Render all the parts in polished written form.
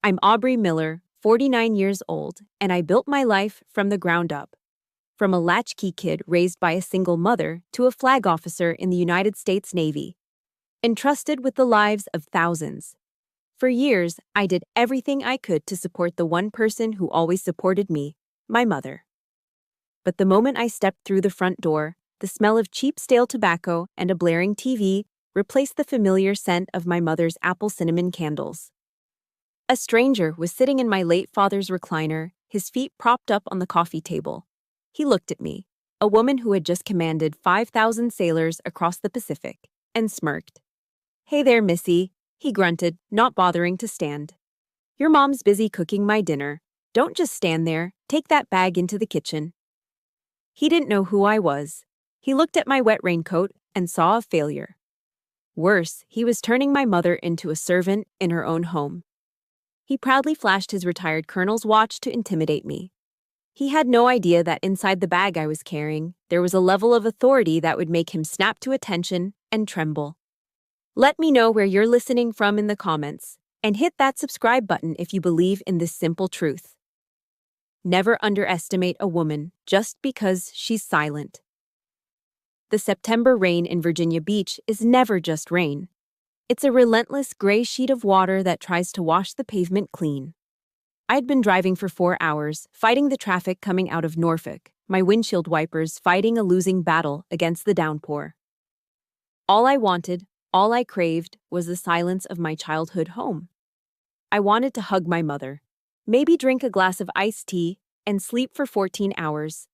I'm Aubrey Miller, 49 years old, and I built my life from the ground up. From a latchkey kid raised by a single mother to a flag officer in the United States Navy, entrusted with the lives of thousands. For years, I did everything I could to support the one person who always supported me, my mother. But the moment I stepped through the front door, the smell of cheap stale tobacco and a blaring TV replaced the familiar scent of my mother's apple cinnamon candles. A stranger was sitting in my late father's recliner, his feet propped up on the coffee table. He looked at me, a woman who had just commanded 5,000 sailors across the Pacific, and smirked. "Hey there, Missy," he grunted, not bothering to stand. "Your mom's busy cooking my dinner. Don't just stand there, take that bag into the kitchen." He didn't know who I was. He looked at my wet raincoat and saw a failure. Worse, he was turning my mother into a servant in her own home. He proudly flashed his retired colonel's watch to intimidate me. He had no idea that inside the bag I was carrying, there was a level of authority that would make him snap to attention and tremble. Let me know where you're listening from in the comments, and hit that subscribe button if you believe in this simple truth. Never underestimate a woman just because she's silent. The September rain in Virginia Beach is never just rain. It's a relentless gray sheet of water that tries to wash the pavement clean. I'd been driving for 4 hours, fighting the traffic coming out of Norfolk, my windshield wipers fighting a losing battle against the downpour. All I wanted, all I craved, was the silence of my childhood home. I wanted to hug my mother, maybe drink a glass of iced tea, and sleep for 14 hours.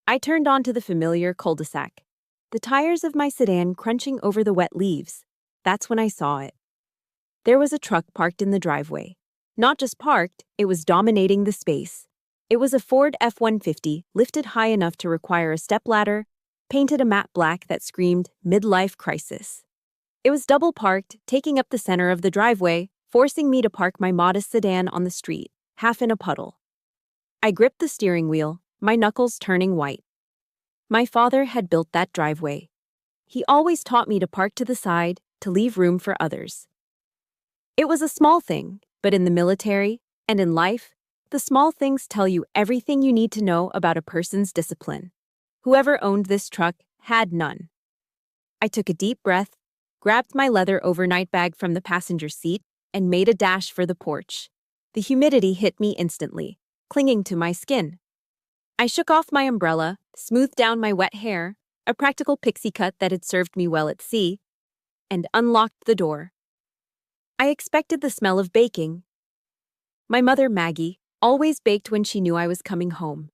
I turned onto the familiar cul-de-sac, the tires of my sedan crunching over the wet leaves. That's when I saw it. There was a truck parked in the driveway. Not just parked, it was dominating the space. It was a Ford F-150, lifted high enough to require a stepladder, painted a matte black that screamed midlife crisis. It was double parked, taking up the center of the driveway, forcing me to park my modest sedan on the street, half in a puddle. I gripped the steering wheel, my knuckles turning white. My father had built that driveway. He always taught me to park to the side, to leave room for others. It was a small thing, but in the military and in life, the small things tell you everything you need to know about a person's discipline. Whoever owned this truck had none. I took a deep breath, grabbed my leather overnight bag from the passenger seat, and made a dash for the porch. The humidity hit me instantly, clinging to my skin. I shook off my umbrella, smoothed down my wet hair, a practical pixie cut that had served me well at sea, and unlocked the door. I expected the smell of baking. My mother, Maggie, always baked when she knew I was coming home.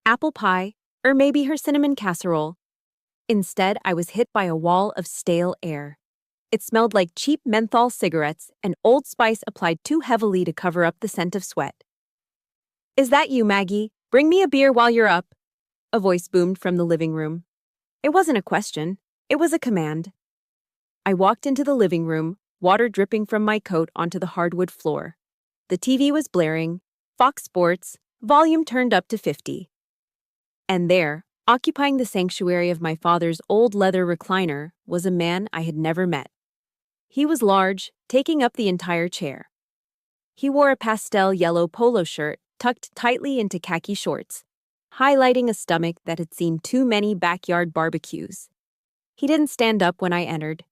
Apple pie, or maybe her cinnamon casserole. Instead, I was hit by a wall of stale air. It smelled like cheap menthol cigarettes and Old Spice applied too heavily to cover up the scent of sweat. "Is that you, Maggie? Bring me a beer while you're up," a voice boomed from the living room. It wasn't a question, it was a command. I walked into the living room, water dripping from my coat onto the hardwood floor. The TV was blaring, Fox Sports, volume turned up to 50. And there, occupying the sanctuary of my father's old leather recliner, was a man I had never met. He was large, taking up the entire chair. He wore a pastel yellow polo shirt tucked tightly into khaki shorts, highlighting a stomach that had seen too many backyard barbecues. He didn't stand up when I entered.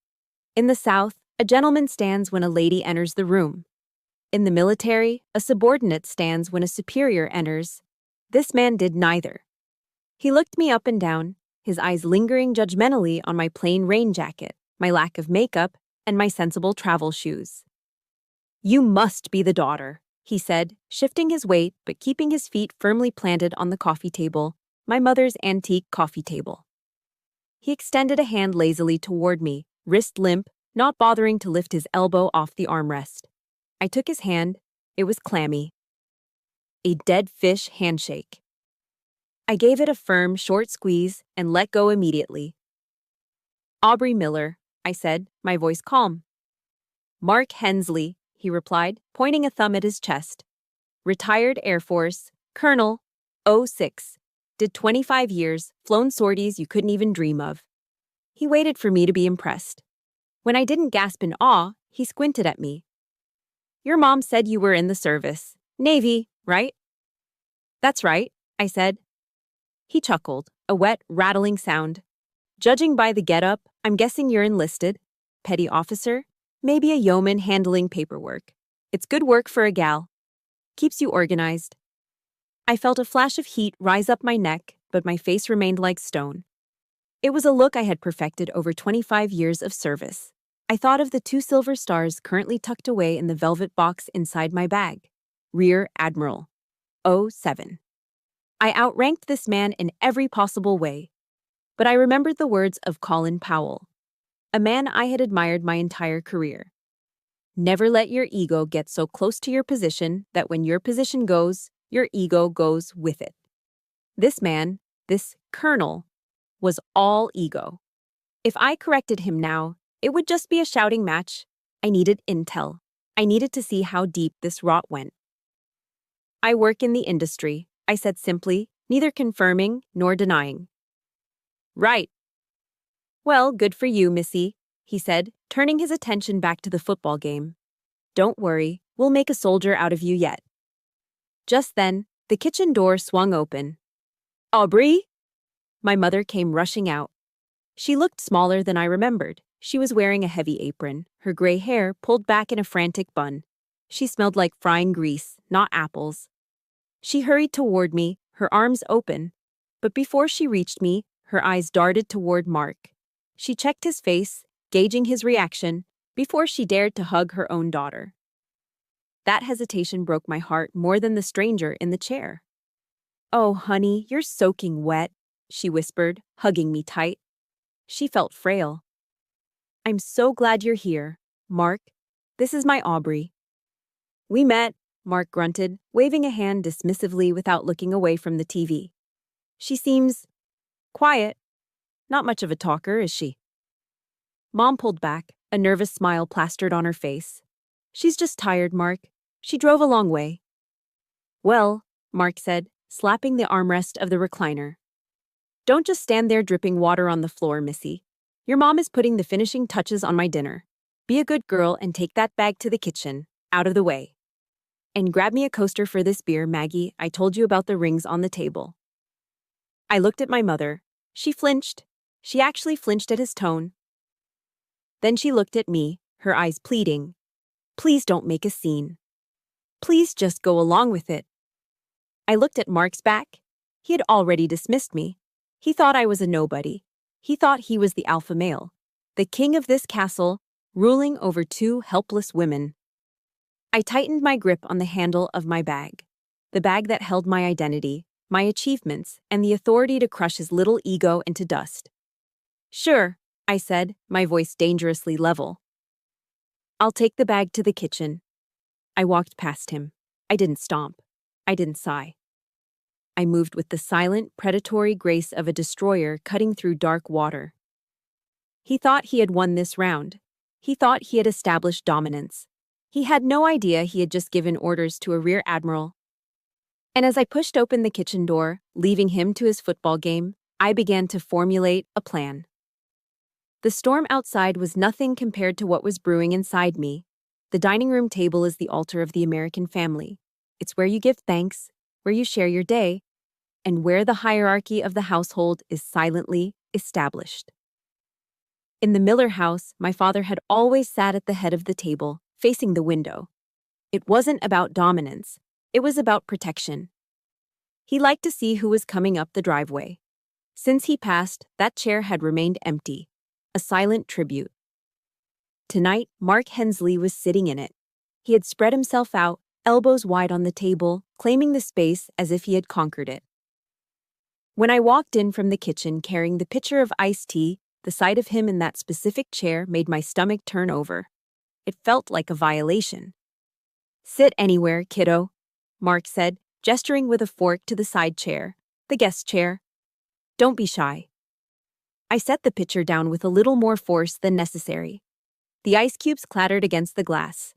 In the South, a gentleman stands when a lady enters the room. In the military, a subordinate stands when a superior enters. This man did neither. He looked me up and down, his eyes lingering judgmentally on my plain rain jacket, my lack of makeup, and my sensible travel shoes. "You must be the daughter," he said, shifting his weight but keeping his feet firmly planted on the coffee table, my mother's antique coffee table. He extended a hand lazily toward me, wrist limp, not bothering to lift his elbow off the armrest. I took his hand. It was clammy. A dead fish handshake. I gave it a firm, short squeeze and let go immediately. "Aubrey Miller," I said, my voice calm. "Mark Hensley," he replied, pointing a thumb at his chest. "Retired Air Force, Colonel, 06. Did 25 years, flown sorties you couldn't even dream of." He waited for me to be impressed. When I didn't gasp in awe, he squinted at me. Your mom said you were in the service. Navy, right? That's right, I said. He chuckled, a wet, rattling sound. Judging by the getup, I'm guessing you're enlisted. Petty officer? Maybe a yeoman handling paperwork. It's good work for a gal. Keeps you organized. I felt a flash of heat rise up my neck, but my face remained like stone. It was a look I had perfected over 25 years of service. I thought of the 2 silver stars currently tucked away in the velvet box inside my bag. Rear Admiral. 07. I outranked this man in every possible way. But I remembered the words of Colin Powell, a man I had admired my entire career. Never let your ego get so close to your position that when your position goes, your ego goes with it. This man, this colonel, was all ego. If I corrected him now, it would just be a shouting match. I needed intel. I needed to see how deep this rot went. I work in the industry, I said simply, neither confirming nor denying. Right. Well, good for you, Missy, he said, turning his attention back to the football game. Don't worry, we'll make a soldier out of you yet. Just then, the kitchen door swung open. Aubrey? My mother came rushing out. She looked smaller than I remembered. She was wearing a heavy apron, her gray hair pulled back in a frantic bun. She smelled like frying grease, not apples. She hurried toward me, her arms open. But before she reached me, her eyes darted toward Mark. She checked his face, gauging his reaction, before she dared to hug her own daughter. That hesitation broke my heart more than the stranger in the chair. Oh, honey, you're soaking wet, she whispered, hugging me tight. She felt frail. I'm so glad you're here, Mark. This is my Aubrey. We met, Mark grunted, waving a hand dismissively without looking away from the TV. She seems quiet. Not much of a talker, is she? Mom pulled back, a nervous smile plastered on her face. She's just tired, Mark. She drove a long way. Well, Mark said, slapping the armrest of the recliner. Don't just stand there dripping water on the floor, Missy. Your mom is putting the finishing touches on my dinner. Be a good girl and take that bag to the kitchen, out of the way. And grab me a coaster for this beer, Maggie. I told you about the rings on the table. I looked at my mother. She flinched. She actually flinched at his tone. Then she looked at me, her eyes pleading. Please don't make a scene. Please just go along with it. I looked at Mark's back. He had already dismissed me. He thought I was a nobody. He thought he was the alpha male, the king of this castle, ruling over 2 helpless women. I tightened my grip on the handle of my bag, the bag that held my identity, my achievements, and the authority to crush his little ego into dust. Sure, I said, my voice dangerously level. I'll take the bag to the kitchen. I walked past him. I didn't stomp. I didn't sigh. I moved with the silent, predatory grace of a destroyer cutting through dark water. He thought he had won this round. He thought he had established dominance. He had no idea he had just given orders to a rear admiral. And as I pushed open the kitchen door, leaving him to his football game, I began to formulate a plan. The storm outside was nothing compared to what was brewing inside me. The dining room table is the altar of the American family. It's where you give thanks, where you share your day, and where the hierarchy of the household is silently established. In the Miller house, my father had always sat at the head of the table, facing the window. It wasn't about dominance. It was about protection. He liked to see who was coming up the driveway. Since he passed, that chair had remained empty, a silent tribute. Tonight, Mark Hensley was sitting in it. He had spread himself out, elbows wide on the table, claiming the space as if he had conquered it. When I walked in from the kitchen carrying the pitcher of iced tea, the sight of him in that specific chair made my stomach turn over. It felt like a violation. Sit anywhere, kiddo, Mark said, gesturing with a fork to the side chair, the guest chair. Don't be shy. I set the pitcher down with a little more force than necessary. The ice cubes clattered against the glass.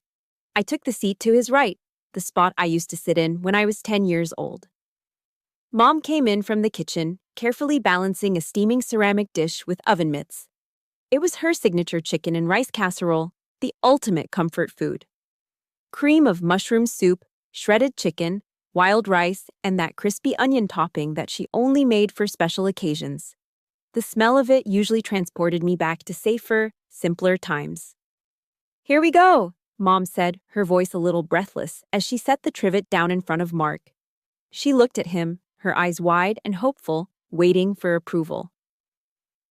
I took the seat to his right, the spot I used to sit in when I was 10 years old. Mom came in from the kitchen, carefully balancing a steaming ceramic dish with oven mitts. It was her signature chicken and rice casserole, the ultimate comfort food. Cream of mushroom soup, shredded chicken, wild rice, and that crispy onion topping that she only made for special occasions. The smell of it usually transported me back to safer, simpler times. "Here we go," Mom said, her voice a little breathless, as she set the trivet down in front of Mark. She looked at him, her eyes wide and hopeful, waiting for approval.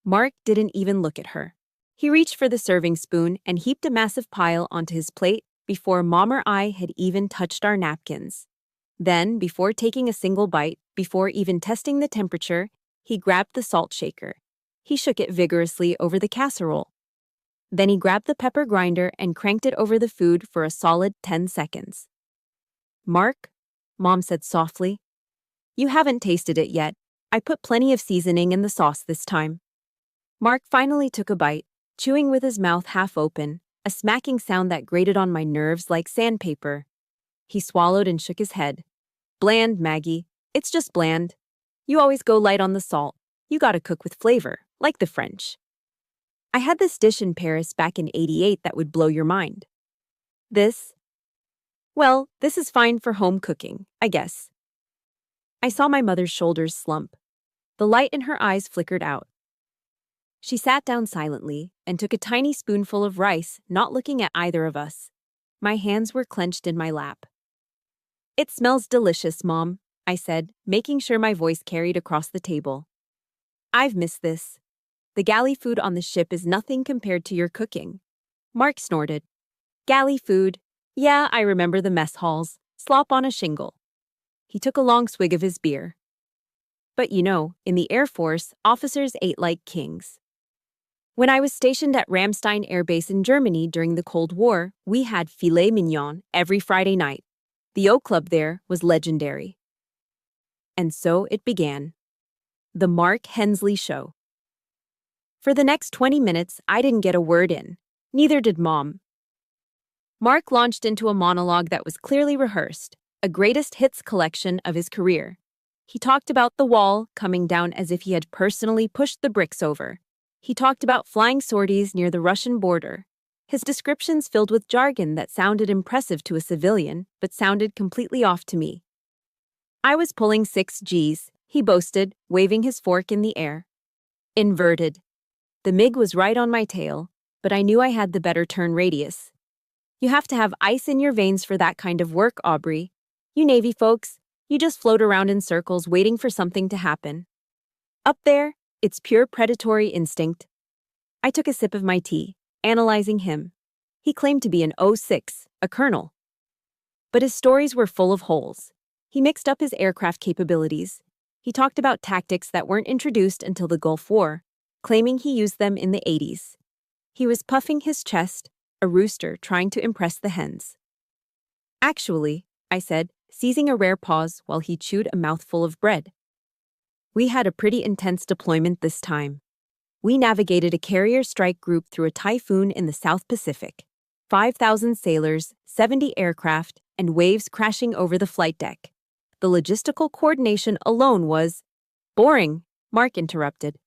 Mark didn't even look at her. He reached for the serving spoon and heaped a massive pile onto his plate before Mom or I had even touched our napkins. Then, before taking a single bite, before even testing the temperature, he grabbed the salt shaker. He shook it vigorously over the casserole. Then he grabbed the pepper grinder and cranked it over the food for a solid 10 seconds. "Mark," Mom said softly, "you haven't tasted it yet. I put plenty of seasoning in the sauce this time." Mark finally took a bite, chewing with his mouth half open, a smacking sound that grated on my nerves like sandpaper. He swallowed and shook his head. "Bland, Maggie. It's just bland. You always go light on the salt. You gotta cook with flavor, like the French. I had this dish in Paris back in '88 that would blow your mind. This? Well, this is fine for home cooking, I guess." I saw my mother's shoulders slump. The light in her eyes flickered out. She sat down silently and took a tiny spoonful of rice, not looking at either of us. My hands were clenched in my lap. "It smells delicious, Mom," I said, making sure my voice carried across the table. "I've missed this. The galley food on the ship is nothing compared to your cooking." Mark snorted. "Galley food? Yeah, I remember the mess halls. Slop on a shingle." He took a long swig of his beer. "But you know, in the Air Force, officers ate like kings. When I was stationed at Ramstein Air Base in Germany during the Cold War, we had filet mignon every Friday night. The O Club there was legendary." And so it began. The Mark Hensley Show. For the next 20 minutes, I didn't get a word in. Neither did Mom. Mark launched into a monologue that was clearly rehearsed, a greatest hits collection of his career. He talked about the wall coming down as if he had personally pushed the bricks over. He talked about flying sorties near the Russian border. His descriptions filled with jargon that sounded impressive to a civilian, but sounded completely off to me. "I was pulling 6 Gs, he boasted, waving his fork in the air. Inverted. The MiG was right on my tail, but I knew I had the better turn radius. You have to have ice in your veins for that kind of work, Aubrey. You Navy folks, you just float around in circles waiting for something to happen. Up there, it's pure predatory instinct." I took a sip of my tea, analyzing him. He claimed to be an 06, a colonel. But his stories were full of holes. He mixed up his aircraft capabilities. He talked about tactics that weren't introduced until the Gulf War, claiming he used them in the '80s. He was puffing his chest, a rooster trying to impress the hens. "Actually," I said, seizing a rare pause while he chewed a mouthful of bread, "we had a pretty intense deployment this time. We navigated a carrier strike group through a typhoon in the South Pacific. 5,000 sailors, 70 aircraft, and waves crashing over the flight deck. The logistical coordination alone was..." "Boring," Mark interrupted.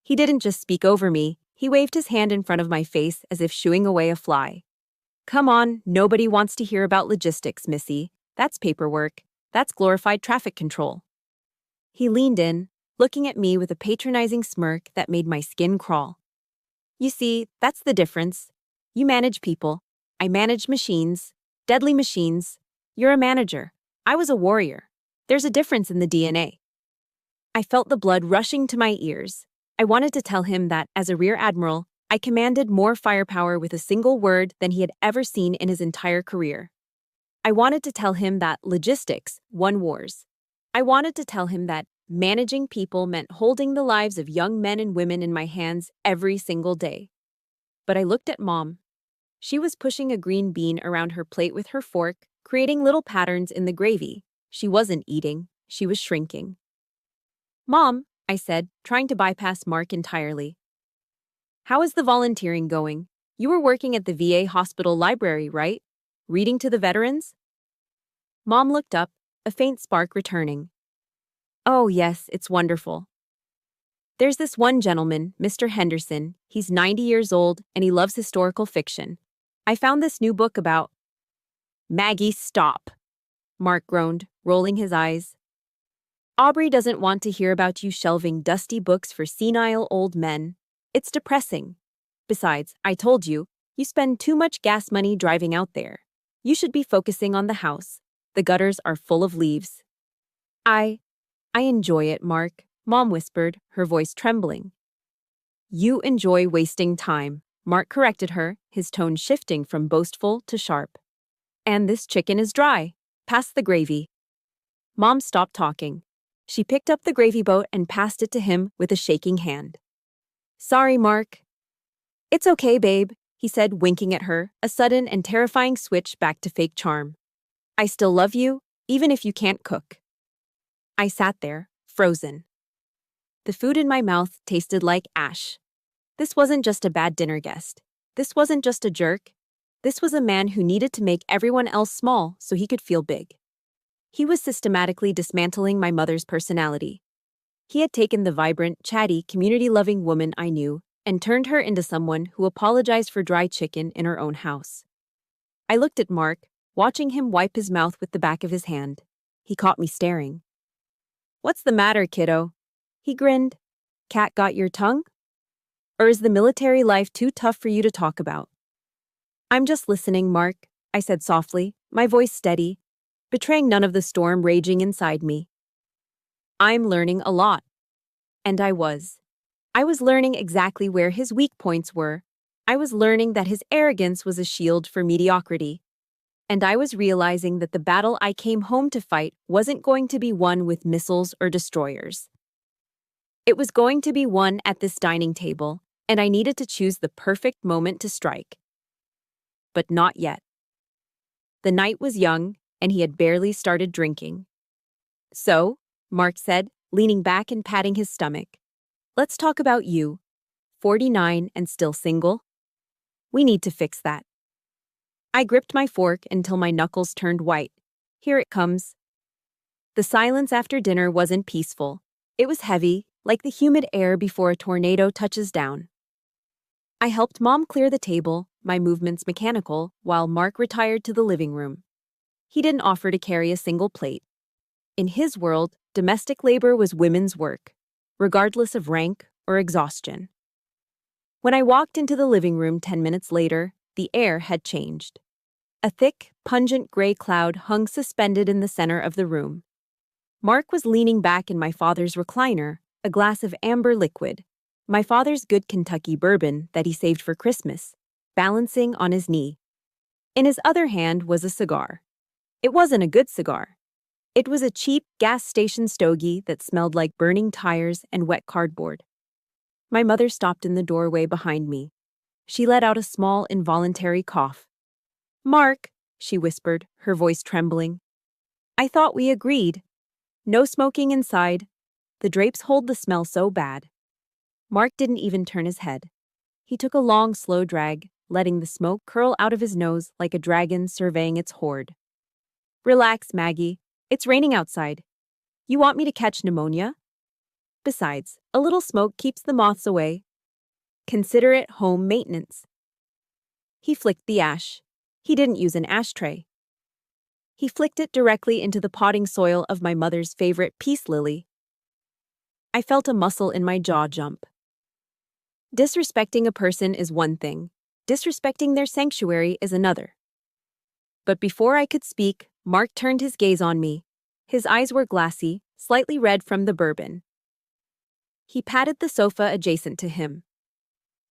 He didn't just speak over me, he waved his hand in front of my face as if shooing away a fly. "Come on, nobody wants to hear about logistics, Missy. That's paperwork. That's glorified traffic control." He leaned in, looking at me with a patronizing smirk that made my skin crawl. "You see, that's the difference. You manage people. I manage machines. Deadly machines. You're a manager. I was a warrior. There's a difference in the DNA." I felt the blood rushing to my ears. I wanted to tell him that, as a rear admiral, I commanded more firepower with a single word than he had ever seen in his entire career. I wanted to tell him that logistics won wars. I wanted to tell him that managing people meant holding the lives of young men and women in my hands every single day. But I looked at Mom. She was pushing a green bean around her plate with her fork, creating little patterns in the gravy. She wasn't eating, she was shrinking. "Mom," I said, trying to bypass Mark entirely. "How is the volunteering going? You were working at the VA hospital library, right? Reading to the veterans?" Mom looked up, a faint spark returning. "Oh, yes, it's wonderful. There's this one gentleman, Mr. Henderson. He's 90 years old, and he loves historical fiction. I found this new book about..." Maggie, stop, Mark groaned, rolling his eyes. Aubrey doesn't want to hear about you shelving dusty books for senile old men. It's depressing. Besides, I told you, you spend too much gas money driving out there. You should be focusing on the house. The gutters are full of leaves. I enjoy it, Mark, Mom whispered, her voice trembling. You enjoy wasting time, Mark corrected her, his tone shifting from boastful to sharp. And this chicken is dry. Pass the gravy. Mom stopped talking. She picked up the gravy boat and passed it to him with a shaking hand. Sorry, Mark. It's okay, babe, he said, winking at her, a sudden and terrifying switch back to fake charm. I still love you, even if you can't cook. I sat there, frozen. The food in my mouth tasted like ash. This wasn't just a bad dinner guest. This wasn't just a jerk. This was a man who needed to make everyone else small so he could feel big. He was systematically dismantling my mother's personality. He had taken the vibrant, chatty, community-loving woman I knew and turned her into someone who apologized for dry chicken in her own house. I looked at Mark, watching him wipe his mouth with the back of his hand. He caught me staring. What's the matter, kiddo? He grinned. Cat got your tongue? Or is the military life too tough for you to talk about? I'm just listening, Mark, I said softly, my voice steady, betraying none of the storm raging inside me. I'm learning a lot. And I was. I was learning exactly where his weak points were. I was learning that his arrogance was a shield for mediocrity. And I was realizing that the battle I came home to fight wasn't going to be won with missiles or destroyers. It was going to be won at this dining table, and I needed to choose the perfect moment to strike. But not yet. The night was young, and he had barely started drinking. So, Mark said, leaning back and patting his stomach, let's talk about you, 49 and still single. We need to fix that. I gripped my fork until my knuckles turned white. Here it comes. The silence after dinner wasn't peaceful. It was heavy, like the humid air before a tornado touches down. I helped Mom clear the table, my movements mechanical, while Mark retired to the living room. He didn't offer to carry a single plate. In his world, domestic labor was women's work, regardless of rank or exhaustion. When I walked into the living room 10 minutes later, the air had changed. A thick, pungent gray cloud hung suspended in the center of the room. Mark was leaning back in my father's recliner, a glass of amber liquid, my father's good Kentucky bourbon that he saved for Christmas, balancing on his knee. In his other hand was a cigar. It wasn't a good cigar. It was a cheap gas station stogie that smelled like burning tires and wet cardboard. My mother stopped in the doorway behind me. She let out a small, involuntary cough. Mark, she whispered, her voice trembling. I thought we agreed. No smoking inside. The drapes hold the smell so bad. Mark didn't even turn his head. He took a long, slow drag, letting the smoke curl out of his nose like a dragon surveying its hoard. Relax, Maggie. It's raining outside. You want me to catch pneumonia? Besides, a little smoke keeps the moths away. Consider it home maintenance. He flicked the ash. He didn't use an ashtray. He flicked it directly into the potting soil of my mother's favorite peace lily. I felt a muscle in my jaw jump. Disrespecting a person is one thing. Disrespecting their sanctuary is another. But before I could speak, Mark turned his gaze on me. His eyes were glassy, slightly red from the bourbon. He patted the sofa adjacent to him.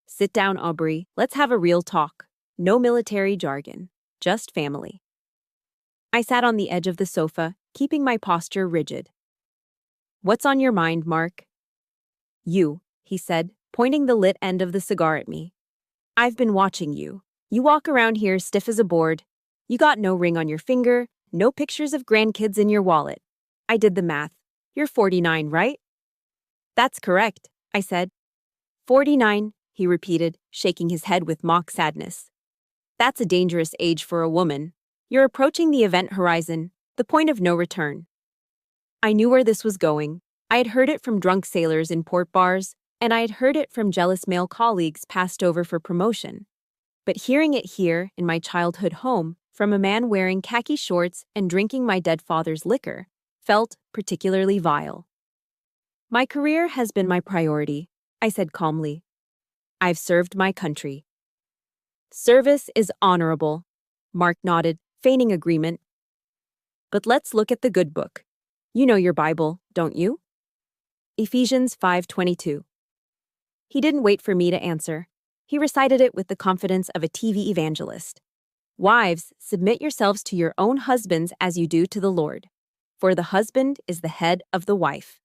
Sit down, Aubrey. Let's have a real talk. No military jargon. Just family. I sat on the edge of the sofa, keeping my posture rigid. What's on your mind, Mark? You, he said, pointing the lit end of the cigar at me. I've been watching you. You walk around here stiff as a board. You got no ring on your finger, no pictures of grandkids in your wallet. I did the math. You're 49, right? That's correct, I said. 49, he repeated, shaking his head with mock sadness. That's a dangerous age for a woman. You're approaching the event horizon, the point of no return. I knew where this was going. I had heard it from drunk sailors in port bars, and I had heard it from jealous male colleagues passed over for promotion. But hearing it here, in my childhood home, from a man wearing khaki shorts and drinking my dead father's liquor, felt particularly vile. My career has been my priority, I said calmly. I've served my country. Service is honorable, Mark nodded, feigning agreement. But let's look at the good book. You know your Bible, don't you? Ephesians 5:22. He didn't wait for me to answer. He recited it with the confidence of a TV evangelist. Wives, submit yourselves to your own husbands as you do to the Lord. For the husband is the head of the wife.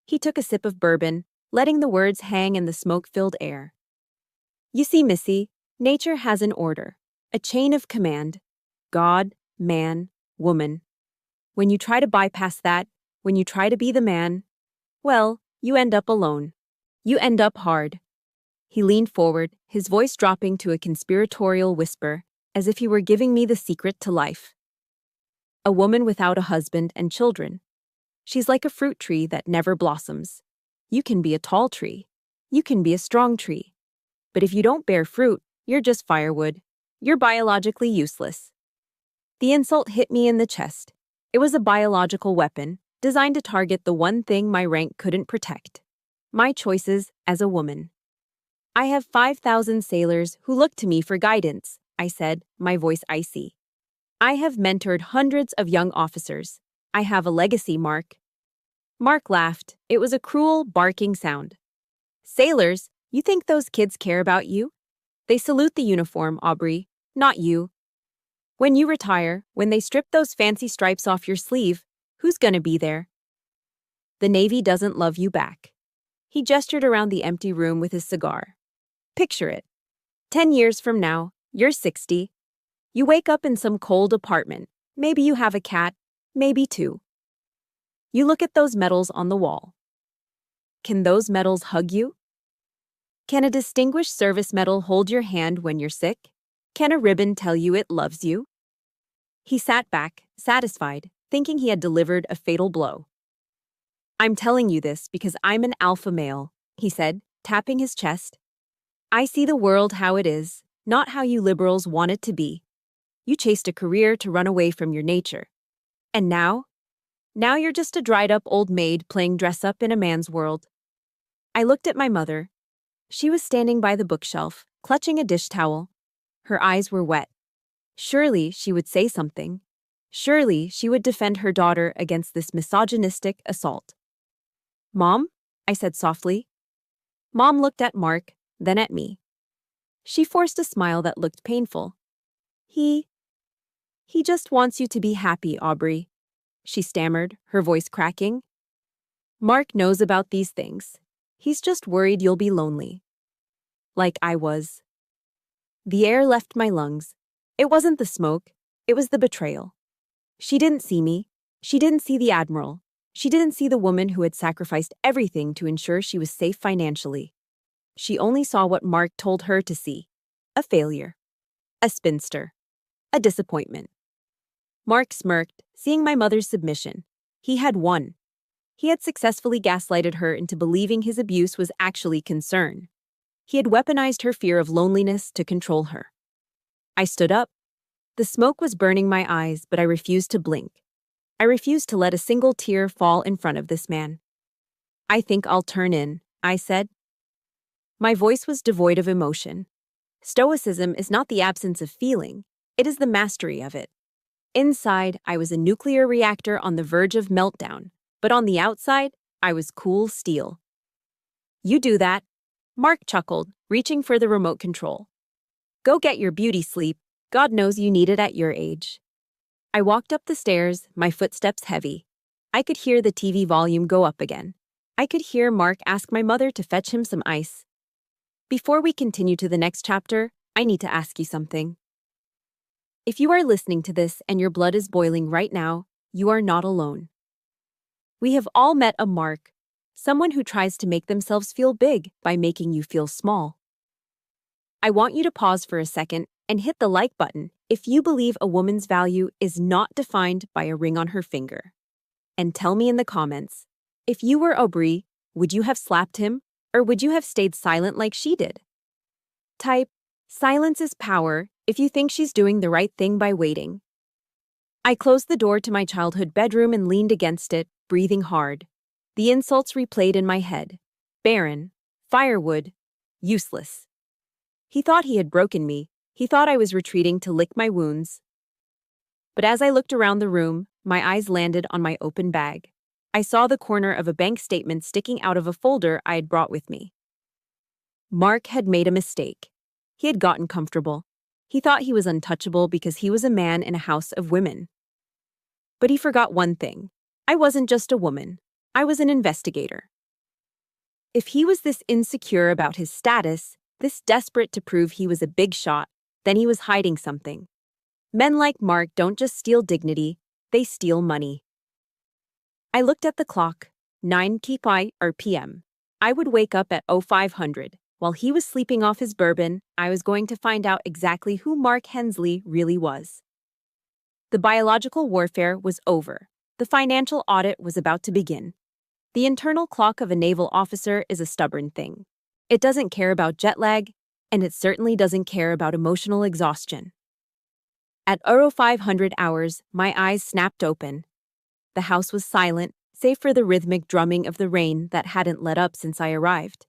He took a sip of bourbon, letting the words hang in the smoke-filled air. You see, Missy, nature has an order, a chain of command. God, man, woman. When you try to bypass that, when you try to be the man, well, you end up alone. You end up hard. He leaned forward, his voice dropping to a conspiratorial whisper, as if he were giving me the secret to life. A woman without a husband and children. She's like a fruit tree that never blossoms. You can be a tall tree. You can be a strong tree. But if you don't bear fruit, you're just firewood. You're biologically useless. The insult hit me in the chest. It was a biological weapon, designed to target the one thing my rank couldn't protect. My choices as a woman. I have 5,000 sailors who look to me for guidance, I said, my voice icy. I have mentored hundreds of young officers. I have a legacy, Mark. Mark laughed. It was a cruel, barking sound. Sailors, you think those kids care about you? They salute the uniform, Aubrey, not you. When you retire, when they strip those fancy stripes off your sleeve, who's gonna be there? The Navy doesn't love you back. He gestured around the empty room with his cigar. Picture it. 10 years from now, you're 60. You wake up in some cold apartment. Maybe you have a cat, maybe two. You look at those medals on the wall. Can those medals hug you? Can a Distinguished Service Medal hold your hand when you're sick? Can a ribbon tell you it loves you? He sat back, satisfied, thinking he had delivered a fatal blow. I'm telling you this because I'm an alpha male, he said, tapping his chest. I see the world how it is, not how you liberals want it to be. You chased a career to run away from your nature. And now? Now you're just a dried-up old maid playing dress-up in a man's world. I looked at my mother. She was standing by the bookshelf, clutching a dish towel. Her eyes were wet. Surely she would say something. Surely she would defend her daughter against this misogynistic assault. Mom? I said softly. Mom looked at Mark, then at me. She forced a smile that looked painful. He just wants you to be happy, Aubrey, she stammered, her voice cracking. Mark knows about these things. He's just worried you'll be lonely. Like I was. The air left my lungs. It wasn't the smoke, it was the betrayal. She didn't see me. She didn't see the Admiral. She didn't see the woman who had sacrificed everything to ensure she was safe financially. She only saw what Mark told her to see. A failure. A spinster. A disappointment. Mark smirked, seeing my mother's submission. He had won. He had successfully gaslighted her into believing his abuse was actually concern. He had weaponized her fear of loneliness to control her. I stood up. The smoke was burning my eyes, but I refused to blink. I refused to let a single tear fall in front of this man. I think I'll turn in, I said. My voice was devoid of emotion. Stoicism is not the absence of feeling, it is the mastery of it. Inside, I was a nuclear reactor on the verge of meltdown, but on the outside, I was cool steel. You do that, Mark chuckled, reaching for the remote control. Go get your beauty sleep. God knows you need it at your age. I walked up the stairs, my footsteps heavy. I could hear the TV volume go up again. I could hear Mark ask my mother to fetch him some ice. Before we continue to the next chapter, I need to ask you something. If you are listening to this and your blood is boiling right now, you are not alone. We have all met a Mark, someone who tries to make themselves feel big by making you feel small. I want you to pause for a second and hit the like button if you believe a woman's value is not defined by a ring on her finger. And tell me in the comments, if you were Aubrey, would you have slapped him, or would you have stayed silent like she did? Type, "Silence is power," if you think she's doing the right thing by waiting. I closed the door to my childhood bedroom and leaned against it, breathing hard. The insults replayed in my head. Barren. Firewood. Useless. He thought he had broken me. He thought I was retreating to lick my wounds. But as I looked around the room, my eyes landed on my open bag. I saw the corner of a bank statement sticking out of a folder I had brought with me. Mark had made a mistake. He had gotten comfortable. He thought he was untouchable because he was a man in a house of women. But he forgot one thing. I wasn't just a woman. I was an investigator. If he was this insecure about his status, this desperate to prove he was a big shot, then he was hiding something. Men like Mark don't just steal dignity, they steal money. I looked at the clock, 9 p.m. I would wake up at 0500. While he was sleeping off his bourbon, I was going to find out exactly who Mark Hensley really was. The biological warfare was over. The financial audit was about to begin. The internal clock of a naval officer is a stubborn thing. It doesn't care about jet lag, and it certainly doesn't care about emotional exhaustion. At 0500 hours, my eyes snapped open. The house was silent, save for the rhythmic drumming of the rain that hadn't let up since I arrived.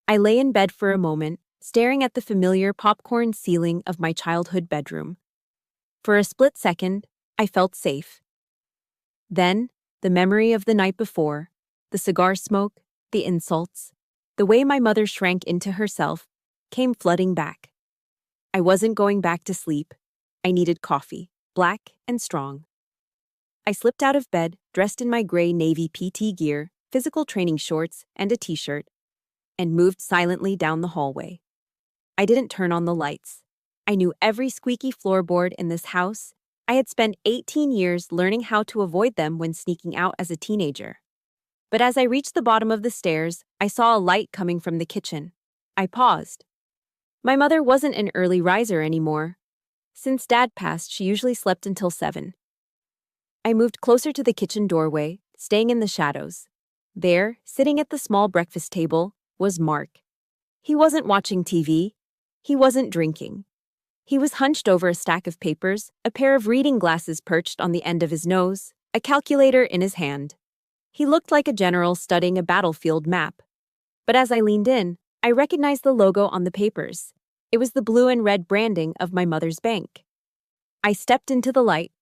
I lay in bed for a moment, staring at the familiar popcorn ceiling of my childhood bedroom. For a split second, I felt safe. Then, the memory of the night before, the cigar smoke, the insults, the way my mother shrank into herself, came flooding back. I wasn't going back to sleep. I needed coffee, black and strong. I slipped out of bed, dressed in my gray navy PT gear, physical training shorts, and a t-shirt, and moved silently down the hallway. I didn't turn on the lights. I knew every squeaky floorboard in this house. I had spent 18 years learning how to avoid them when sneaking out as a teenager. But as I reached the bottom of the stairs, I saw a light coming from the kitchen. I paused. My mother wasn't an early riser anymore. Since Dad passed, she usually slept until 7. I moved closer to the kitchen doorway, staying in the shadows. There, sitting at the small breakfast table, was Mark. He wasn't watching TV. He wasn't drinking. He was hunched over a stack of papers, a pair of reading glasses perched on the end of his nose, a calculator in his hand. He looked like a general studying a battlefield map. But as I leaned in, I recognized the logo on the papers. It was the blue and red branding of my mother's bank. I stepped into the light.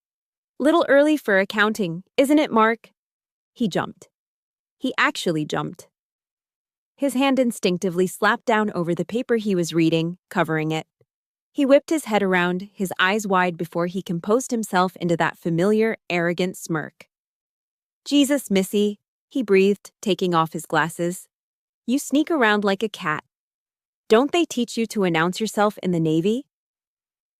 "Little early for accounting, isn't it, Mark?" He jumped. He actually jumped. His hand instinctively slapped down over the paper he was reading, covering it. He whipped his head around, his eyes wide before he composed himself into that familiar, arrogant smirk. "Jesus, Missy," he breathed, taking off his glasses. "You sneak around like a cat. Don't they teach you to announce yourself in the Navy?"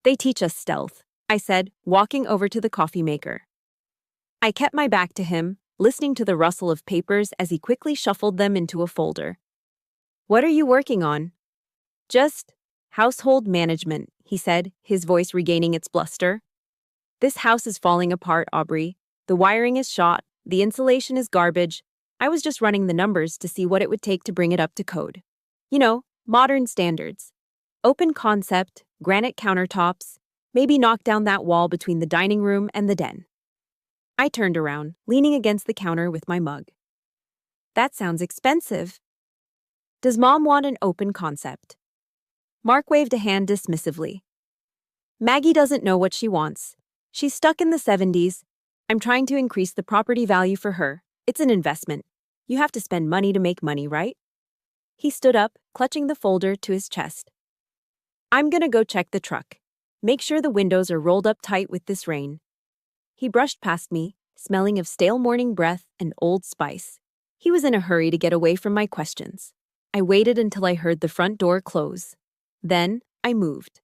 "They teach us stealth," I said, walking over to the coffee maker. I kept my back to him, listening to the rustle of papers as he quickly shuffled them into a folder. "What are you working on?" "Just household management," he said, his voice regaining its bluster. "This house is falling apart, Aubrey. The wiring is shot, the insulation is garbage. I was just running the numbers to see what it would take to bring it up to code. You know, modern standards. Open concept, granite countertops, maybe knock down that wall between the dining room and the den." I turned around, leaning against the counter with my mug. "That sounds expensive." "Does Mom want an open concept?" Mark waved a hand dismissively. "Maggie doesn't know what she wants. She's stuck in the 70s. I'm trying to increase the property value for her. It's an investment. You have to spend money to make money, right?" He stood up, clutching the folder to his chest. "I'm gonna go check the truck. Make sure the windows are rolled up tight with this rain." He brushed past me, smelling of stale morning breath and Old Spice. He was in a hurry to get away from my questions. I waited until I heard the front door close. Then, I moved.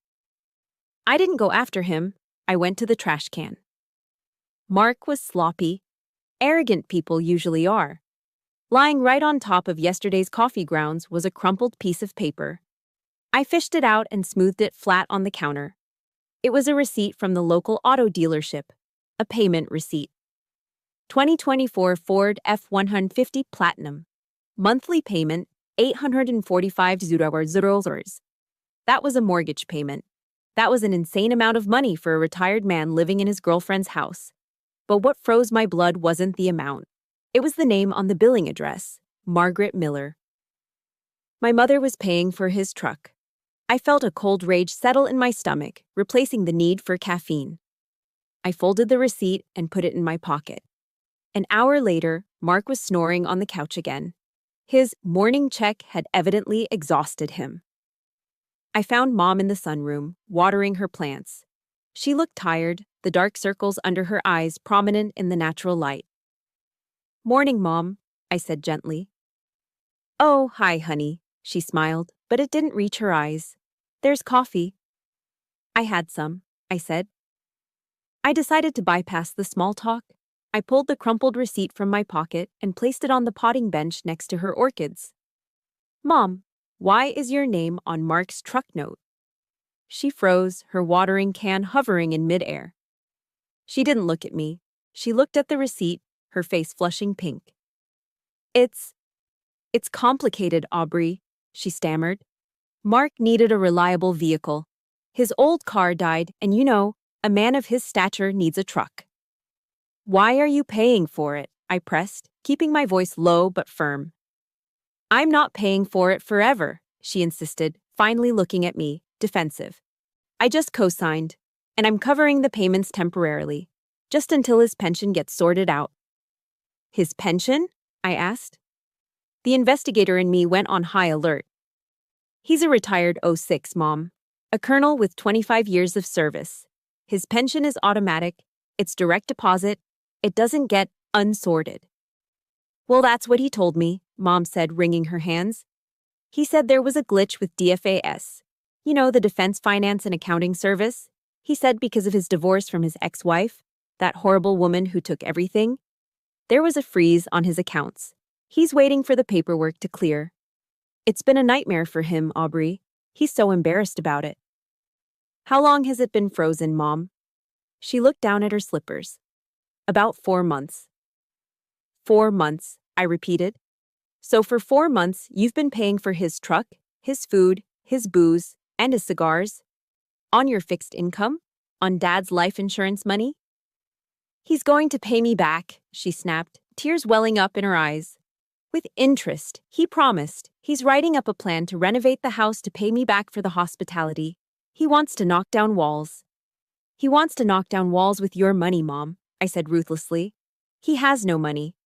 I didn't go after him. I went to the trash can. Mark was sloppy. Arrogant people usually are. Lying right on top of yesterday's coffee grounds was a crumpled piece of paper. I fished it out and smoothed it flat on the counter. It was a receipt from the local auto dealership. A payment receipt. 2024 Ford F-150 Platinum. Monthly payment, $845. That was a mortgage payment. That was an insane amount of money for a retired man living in his girlfriend's house. But what froze my blood wasn't the amount. It was the name on the billing address, Margaret Miller. My mother was paying for his truck. I felt a cold rage settle in my stomach, replacing the need for caffeine. I folded the receipt and put it in my pocket. An hour later, Mark was snoring on the couch again. His morning check had evidently exhausted him. I found Mom in the sunroom, watering her plants. She looked tired, the dark circles under her eyes prominent in the natural light. "Morning, Mom," I said gently. "Oh, hi, honey," she smiled, but it didn't reach her eyes. "There's coffee." "I had some," I said. I decided to bypass the small talk. I pulled the crumpled receipt from my pocket and placed it on the potting bench next to her orchids. "Mom, why is your name on Mark's truck note?" She froze, her watering can hovering in midair. She didn't look at me. She looked at the receipt, her face flushing pink. It's complicated, Aubrey," she stammered. "Mark needed a reliable vehicle. His old car died, and a man of his stature needs a truck." "Why are you paying for it?" I pressed, keeping my voice low but firm. "I'm not paying for it forever," she insisted, finally looking at me, defensive. "I just co-signed, and I'm covering the payments temporarily, just until his pension gets sorted out." "His pension?" I asked. The investigator in me went on high alert. "He's a retired 06, Mom. A colonel with 25 years of service. His pension is automatic, it's direct deposit, it doesn't get unsorted." "Well, that's what he told me," Mom said, wringing her hands. "He said there was a glitch with DFAS. The Defense Finance and Accounting Service. He said because of his divorce from his ex-wife, that horrible woman who took everything, there was a freeze on his accounts. He's waiting for the paperwork to clear. It's been a nightmare for him, Aubrey. He's so embarrassed about it." "How long has it been frozen, Mom?" She looked down at her slippers. "About 4 months." 4 months, I repeated. "So for 4 months, you've been paying for his truck, his food, his booze, and his cigars? On your fixed income? On Dad's life insurance money?" "He's going to pay me back," she snapped, tears welling up in her eyes. "With interest, he promised. He's writing up a plan to renovate the house to pay me back for the hospitality. He wants to knock down walls." "He wants to knock down walls with your money, Mom," I said ruthlessly. "He has no money.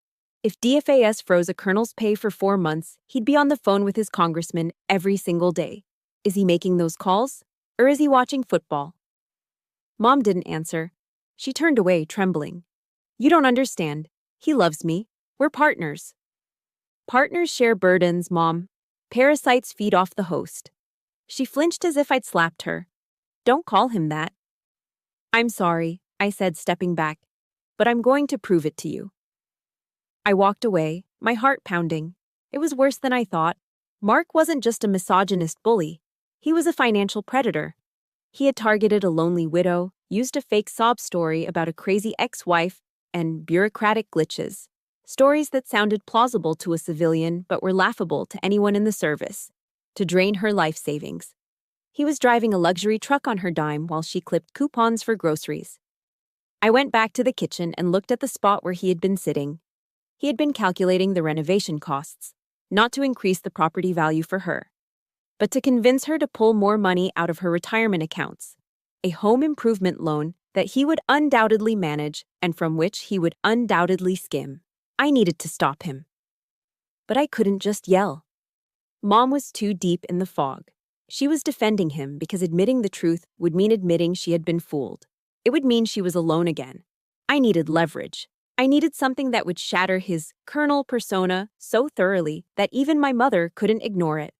If DFAS froze a colonel's pay for 4 months, he'd be on the phone with his congressman every single day. Is he making those calls? Or is he watching football?" Mom didn't answer. She turned away, trembling. "You don't understand. He loves me. We're partners." "Partners share burdens, Mom. Parasites feed off the host." She flinched as if I'd slapped her. "Don't call him that." "I'm sorry," I said, stepping back, "but I'm going to prove it to you." I walked away, my heart pounding. It was worse than I thought. Mark wasn't just a misogynist bully. He was a financial predator. He had targeted a lonely widow, used a fake sob story about a crazy ex-wife, and bureaucratic glitches. Stories that sounded plausible to a civilian but were laughable to anyone in the service, to drain her life savings. He was driving a luxury truck on her dime while she clipped coupons for groceries. I went back to the kitchen and looked at the spot where he had been sitting. He had been calculating the renovation costs, not to increase the property value for her, but to convince her to pull more money out of her retirement accounts, a home improvement loan that he would undoubtedly manage and from which he would undoubtedly skim. I needed to stop him. But I couldn't just yell. Mom was too deep in the fog. She was defending him because admitting the truth would mean admitting she had been fooled. It would mean she was alone again. I needed leverage. I needed something that would shatter his colonel persona so thoroughly that even my mother couldn't ignore it.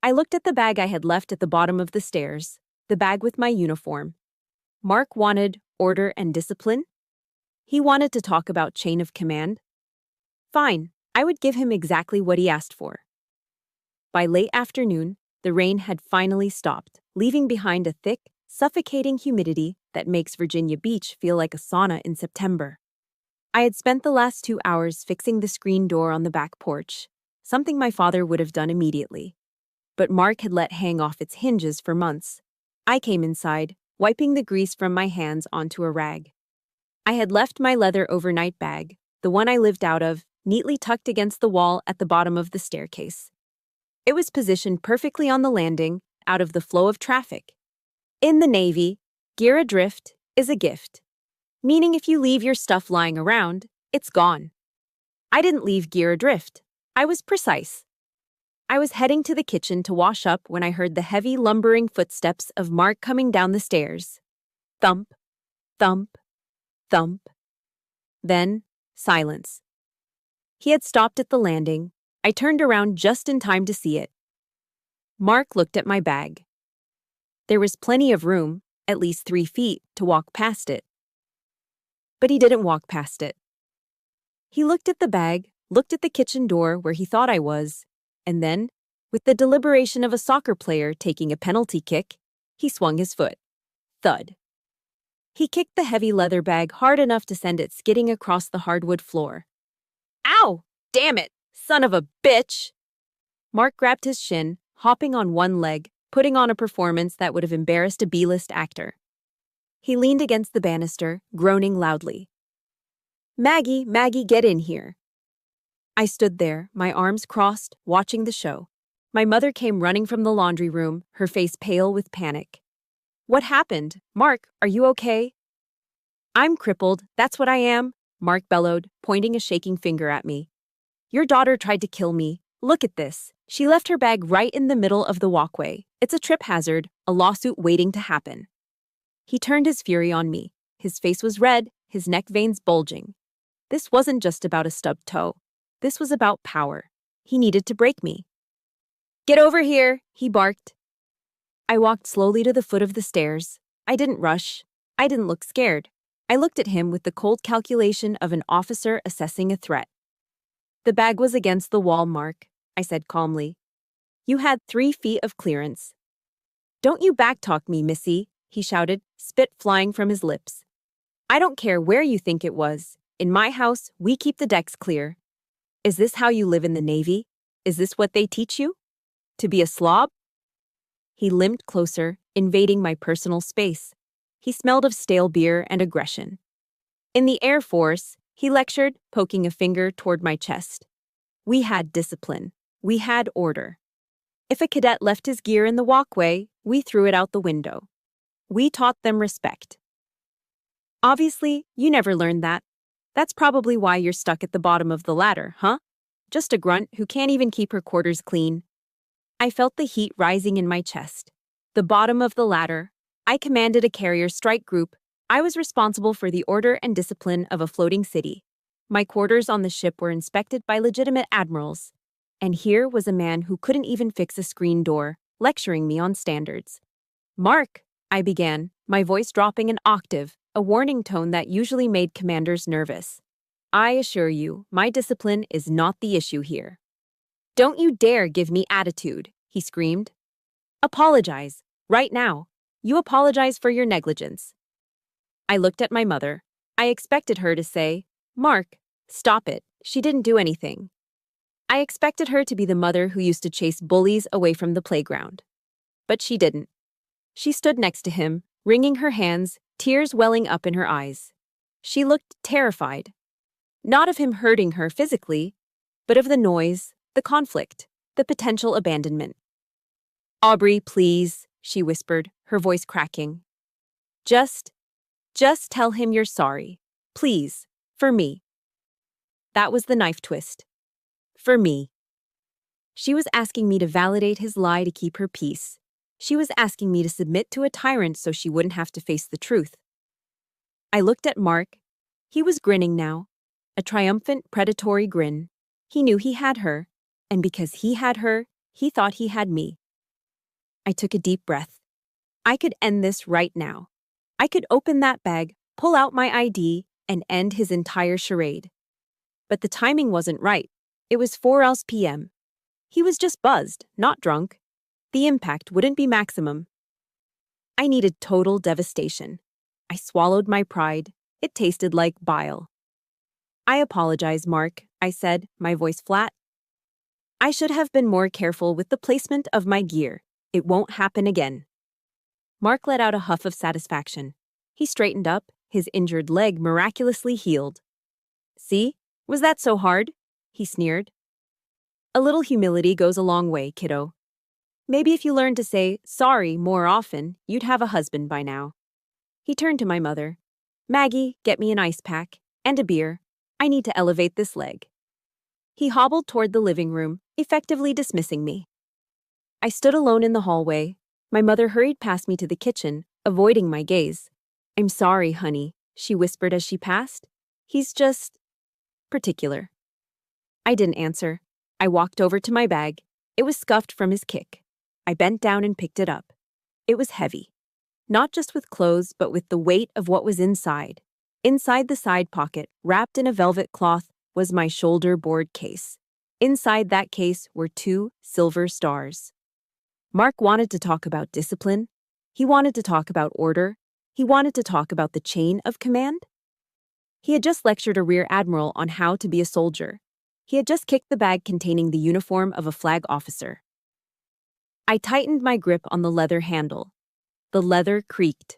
I looked at the bag I had left at the bottom of the stairs, the bag with my uniform. Mark wanted order and discipline. He wanted to talk about chain of command. Fine, I would give him exactly what he asked for. By late afternoon, the rain had finally stopped, leaving behind a thick, suffocating humidity that makes Virginia Beach feel like a sauna in September. I had spent the last 2 hours fixing the screen door on the back porch, something my father would have done immediately. But Mark had let hang off its hinges for months. I came inside, wiping the grease from my hands onto a rag. I had left my leather overnight bag, the one I lived out of, neatly tucked against the wall at the bottom of the staircase. It was positioned perfectly on the landing, out of the flow of traffic. In the Navy, gear adrift is a gift, meaning if you leave your stuff lying around, it's gone. I didn't leave gear adrift. I was precise. I was heading to the kitchen to wash up when I heard the heavy, lumbering footsteps of Mark coming down the stairs. Thump, thump, thump. Then, silence. He had stopped at the landing. I turned around just in time to see it. Mark looked at my bag. There was plenty of room, at least 3 feet, to walk past it. But he didn't walk past it. He looked at the bag, looked at the kitchen door where he thought I was, and then, with the deliberation of a soccer player taking a penalty kick, he swung his foot. Thud. He kicked the heavy leather bag hard enough to send it skidding across the hardwood floor. Ow! Damn it! Son of a bitch! Mark grabbed his shin, hopping on one leg, putting on a performance that would have embarrassed a B-list actor. He leaned against the banister, groaning loudly. Maggie, Maggie, get in here. I stood there, my arms crossed, watching the show. My mother came running from the laundry room, her face pale with panic. What happened? Mark, are you okay? I'm crippled, that's what I am, Mark bellowed, pointing a shaking finger at me. Your daughter tried to kill me. Look at this. She left her bag right in the middle of the walkway. It's a trip hazard, a lawsuit waiting to happen. He turned his fury on me. His face was red, his neck veins bulging. This wasn't just about a stubbed toe. This was about power. He needed to break me. Get over here, he barked. I walked slowly to the foot of the stairs. I didn't rush. I didn't look scared. I looked at him with the cold calculation of an officer assessing a threat. The bag was against the wall, Mark, I said calmly. You had 3 feet of clearance. Don't you backtalk me, Missy, he shouted, spit flying from his lips. I don't care where you think it was. In my house, we keep the decks clear. Is this how you live in the Navy? Is this what they teach you? To be a slob? He limped closer, invading my personal space. He smelled of stale beer and aggression. In the Air Force, he lectured, poking a finger toward my chest. We had discipline. We had order. If a cadet left his gear in the walkway, we threw it out the window. We taught them respect. Obviously, you never learned that. That's probably why you're stuck at the bottom of the ladder, huh? Just a grunt who can't even keep her quarters clean. I felt the heat rising in my chest. The bottom of the ladder. I commanded a carrier strike group. I was responsible for the order and discipline of a floating city. My quarters on the ship were inspected by legitimate admirals. And here was a man who couldn't even fix a screen door, lecturing me on standards. Mark, I began, my voice dropping an octave, a warning tone that usually made commanders nervous. I assure you, my discipline is not the issue here. Don't you dare give me attitude, he screamed. Apologize, right now. You apologize for your negligence. I looked at my mother. I expected her to say, Mark, stop it, she didn't do anything. I expected her to be the mother who used to chase bullies away from the playground. But she didn't. She stood next to him, wringing her hands, tears welling up in her eyes. She looked terrified. Not of him hurting her physically, but of the noise, the conflict, the potential abandonment. Aubrey, please, she whispered, her voice cracking. Just tell him you're sorry. Please, for me. That was the knife twist. For me. She was asking me to validate his lie to keep her peace. She was asking me to submit to a tyrant so she wouldn't have to face the truth. I looked at Mark. He was grinning now. A triumphant, predatory grin. He knew he had her, and because he had her, he thought he had me. I took a deep breath. I could end this right now. I could open that bag, pull out my ID, and end his entire charade. But the timing wasn't right. It was 4 p.m. He was just buzzed, not drunk. The impact wouldn't be maximum. I needed total devastation. I swallowed my pride. It tasted like bile. I apologize, Mark, I said, my voice flat. I should have been more careful with the placement of my gear. It won't happen again. Mark let out a huff of satisfaction. He straightened up, his injured leg miraculously healed. See? Was that so hard? He sneered. A little humility goes a long way, kiddo. Maybe if you learned to say sorry more often, you'd have a husband by now. He turned to my mother. Maggie, get me an ice pack and a beer. I need to elevate this leg. He hobbled toward the living room, effectively dismissing me. I stood alone in the hallway. My mother hurried past me to the kitchen, avoiding my gaze. I'm sorry, honey, she whispered as she passed. He's just particular. I didn't answer. I walked over to my bag. It was scuffed from his kick. I bent down and picked it up. It was heavy. Not just with clothes, but with the weight of what was inside. Inside the side pocket, wrapped in a velvet cloth, was my shoulder board case. Inside that case were 2 silver stars. Mark wanted to talk about discipline. He wanted to talk about order. He wanted to talk about the chain of command. He had just lectured a rear admiral on how to be a soldier. He had just kicked the bag containing the uniform of a flag officer. I tightened my grip on the leather handle. The leather creaked.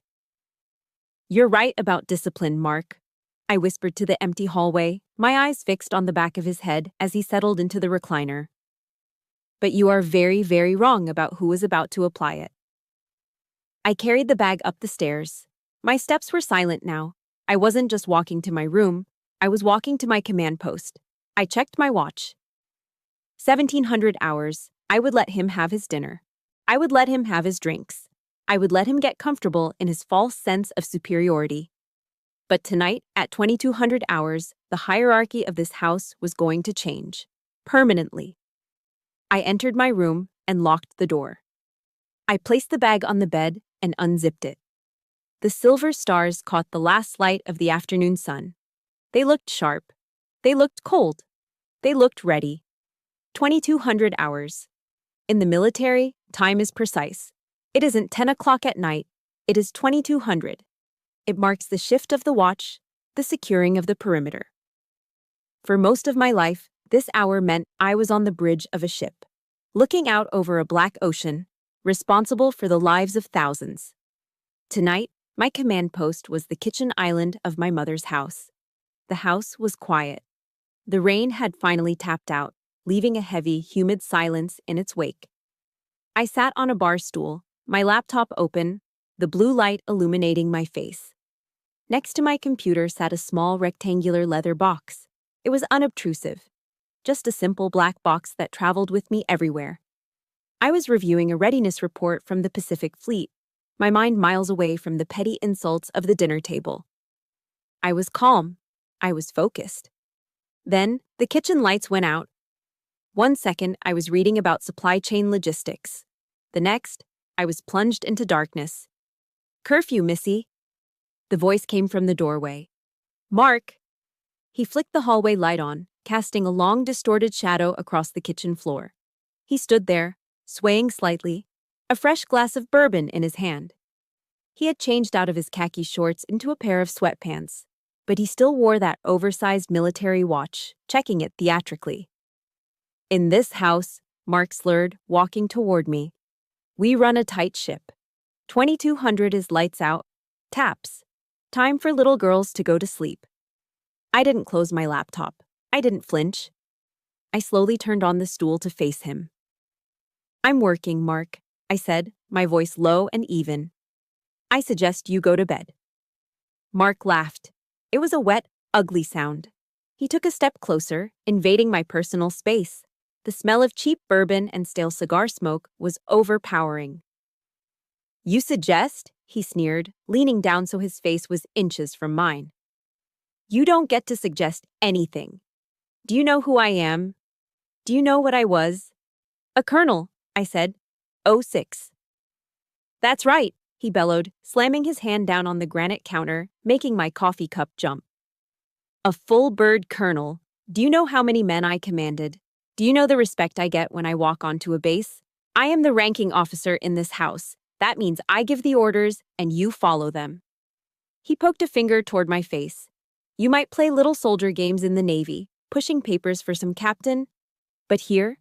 You're right about discipline, Mark, I whispered to the empty hallway, my eyes fixed on the back of his head as he settled into the recliner. But you are very, very wrong about who was about to apply it. I carried the bag up the stairs. My steps were silent now. I wasn't just walking to my room, I was walking to my command post. I checked my watch. 1700 hours. I would let him have his dinner. I would let him have his drinks. I would let him get comfortable in his false sense of superiority. But tonight, at 2200 hours, the hierarchy of this house was going to change. Permanently. I entered my room and locked the door. I placed the bag on the bed and unzipped it. The silver stars caught the last light of the afternoon sun. They looked sharp. They looked cold. They looked ready. 2200 hours. In the military, time is precise. It isn't 10 o'clock at night. It is 2200. It marks the shift of the watch, the securing of the perimeter. For most of my life, this hour meant I was on the bridge of a ship, looking out over a black ocean, responsible for the lives of thousands. Tonight, my command post was the kitchen island of my mother's house. The house was quiet. The rain had finally tapped out, leaving a heavy, humid silence in its wake. I sat on a bar stool, my laptop open, the blue light illuminating my face. Next to my computer sat a small rectangular leather box. It was unobtrusive, just a simple black box that traveled with me everywhere. I was reviewing a readiness report from the Pacific Fleet, my mind miles away from the petty insults of the dinner table. I was calm. I was focused. Then, the kitchen lights went out. 1 second, I was reading about supply chain logistics. The next, I was plunged into darkness. Curfew, Missy. The voice came from the doorway. Mark. He flicked the hallway light on, casting a long, distorted shadow across the kitchen floor. He stood there, swaying slightly, a fresh glass of bourbon in his hand. He had changed out of his khaki shorts into a pair of sweatpants, but he still wore that oversized military watch, checking it theatrically. In this house, Mark slurred, walking toward me. We run a tight ship. 2200 is lights out. Taps. Time for little girls to go to sleep. I didn't close my laptop. I didn't flinch. I slowly turned on the stool to face him. I'm working, Mark, I said, my voice low and even. I suggest you go to bed. Mark laughed. It was a wet, ugly sound. He took a step closer, invading my personal space. The smell of cheap bourbon and stale cigar smoke was overpowering. You suggest? He sneered, leaning down so his face was inches from mine. You don't get to suggest anything. Do you know who I am? Do you know what I was? A colonel, I said. 06. That's right, he bellowed, slamming his hand down on the granite counter, making my coffee cup jump. A full-bird colonel. Do you know how many men I commanded? Do you know the respect I get when I walk onto a base? I am the ranking officer in this house. That means I give the orders and you follow them. He poked a finger toward my face. You might play little soldier games in the Navy, pushing papers for some captain. But here,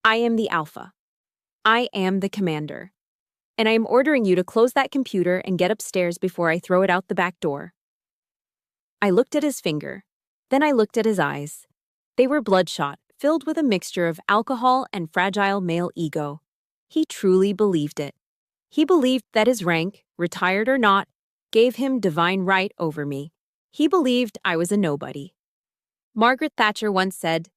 I am the alpha. I am the commander. and I am ordering you to close that computer and get upstairs before I throw it out the back door." I looked at his finger. Then I looked at his eyes. They were bloodshot, filled with a mixture of alcohol and fragile male ego. He truly believed it. He believed that his rank, retired or not, gave him divine right over me. He believed I was a nobody. Margaret Thatcher once said,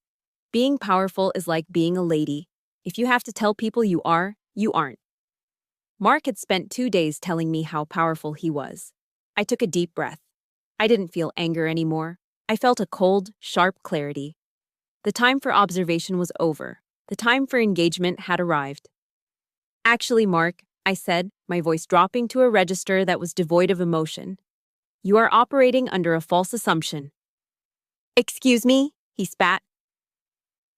"Being powerful is like being a lady. If you have to tell people you are, you aren't." Mark had spent 2 days telling me how powerful he was. I took a deep breath. I didn't feel anger anymore. I felt a cold, sharp clarity. The time for observation was over. The time for engagement had arrived. "Actually, Mark," I said, my voice dropping to a register that was devoid of emotion, "you are operating under a false assumption." "Excuse me?" he spat.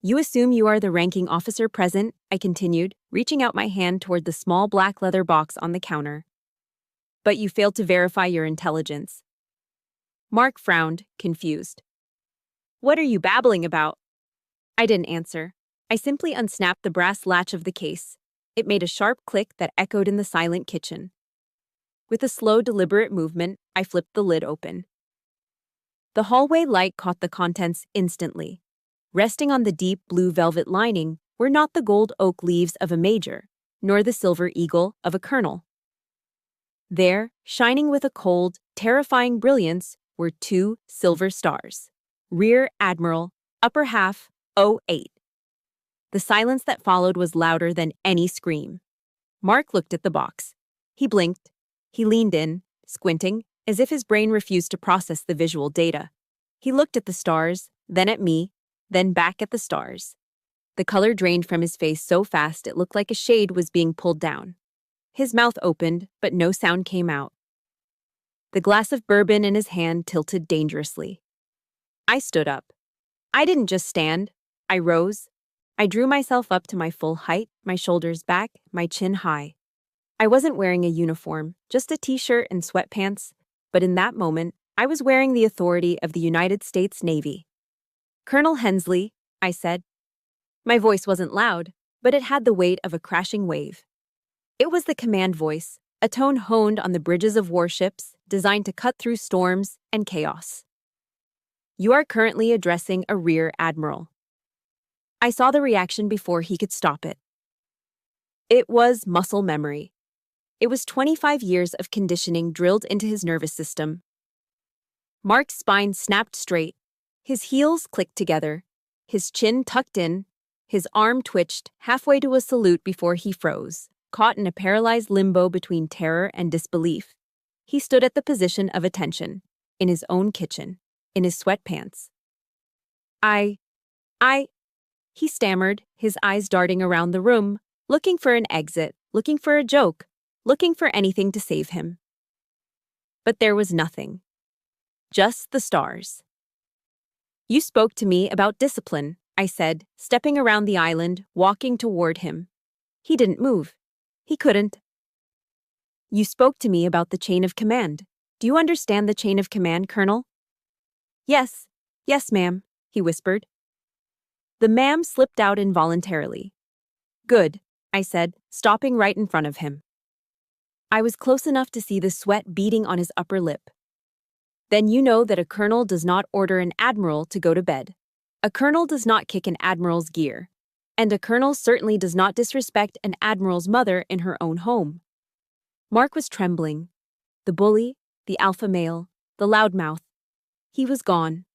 "You assume you are the ranking officer present," I continued, reaching out my hand toward the small black leather box on the counter. "But you failed to verify your intelligence." Mark frowned, confused. "What are you babbling about?" I didn't answer. I simply unsnapped the brass latch of the case. It made a sharp click that echoed in the silent kitchen. With a slow, deliberate movement, I flipped the lid open. The hallway light caught the contents instantly. Resting on the deep blue velvet lining were not the gold oak leaves of a major, nor the silver eagle of a colonel. There, shining with a cold, terrifying brilliance, were 2 silver stars. Rear Admiral, upper half, 08. The silence that followed was louder than any scream. Mark looked at the box. He blinked. He leaned in, squinting, as if his brain refused to process the visual data. He looked at the stars, then at me, then back at the stars. The color drained from his face so fast it looked like a shade was being pulled down. His mouth opened, but no sound came out. The glass of bourbon in his hand tilted dangerously. I stood up. I didn't just stand. I rose. I drew myself up to my full height, my shoulders back, my chin high. I wasn't wearing a uniform, just a t-shirt and sweatpants, but in that moment, I was wearing the authority of the United States Navy. "Colonel Hensley," I said. My voice wasn't loud, but it had the weight of a crashing wave. It was the command voice, a tone honed on the bridges of warships, designed to cut through storms and chaos. "You are currently addressing a rear admiral." I saw the reaction before he could stop it. It was muscle memory. It was 25 years of conditioning drilled into his nervous system. Mark's spine snapped straight. His heels clicked together. His chin tucked in. His arm twitched halfway to a salute before he froze, caught in a paralyzed limbo between terror and disbelief. He stood at the position of attention, in his own kitchen, in his sweatpants. I, he stammered, his eyes darting around the room, looking for an exit, looking for a joke, looking for anything to save him. But there was nothing. Just the stars. "You spoke to me about discipline," I said, stepping around the island, walking toward him. He didn't move. He couldn't. "You spoke to me about the chain of command. Do you understand the chain of command, Colonel?" Yes, ma'am," he whispered. The ma'am slipped out involuntarily. "Good," I said, stopping right in front of him. I was close enough to see the sweat beading on his upper lip. "Then you know that a colonel does not order an admiral to go to bed. A colonel does not kick an admiral's gear. And a colonel certainly does not disrespect an admiral's mother in her own home." Mark was trembling. The bully, the alpha male, the loudmouth. He was gone.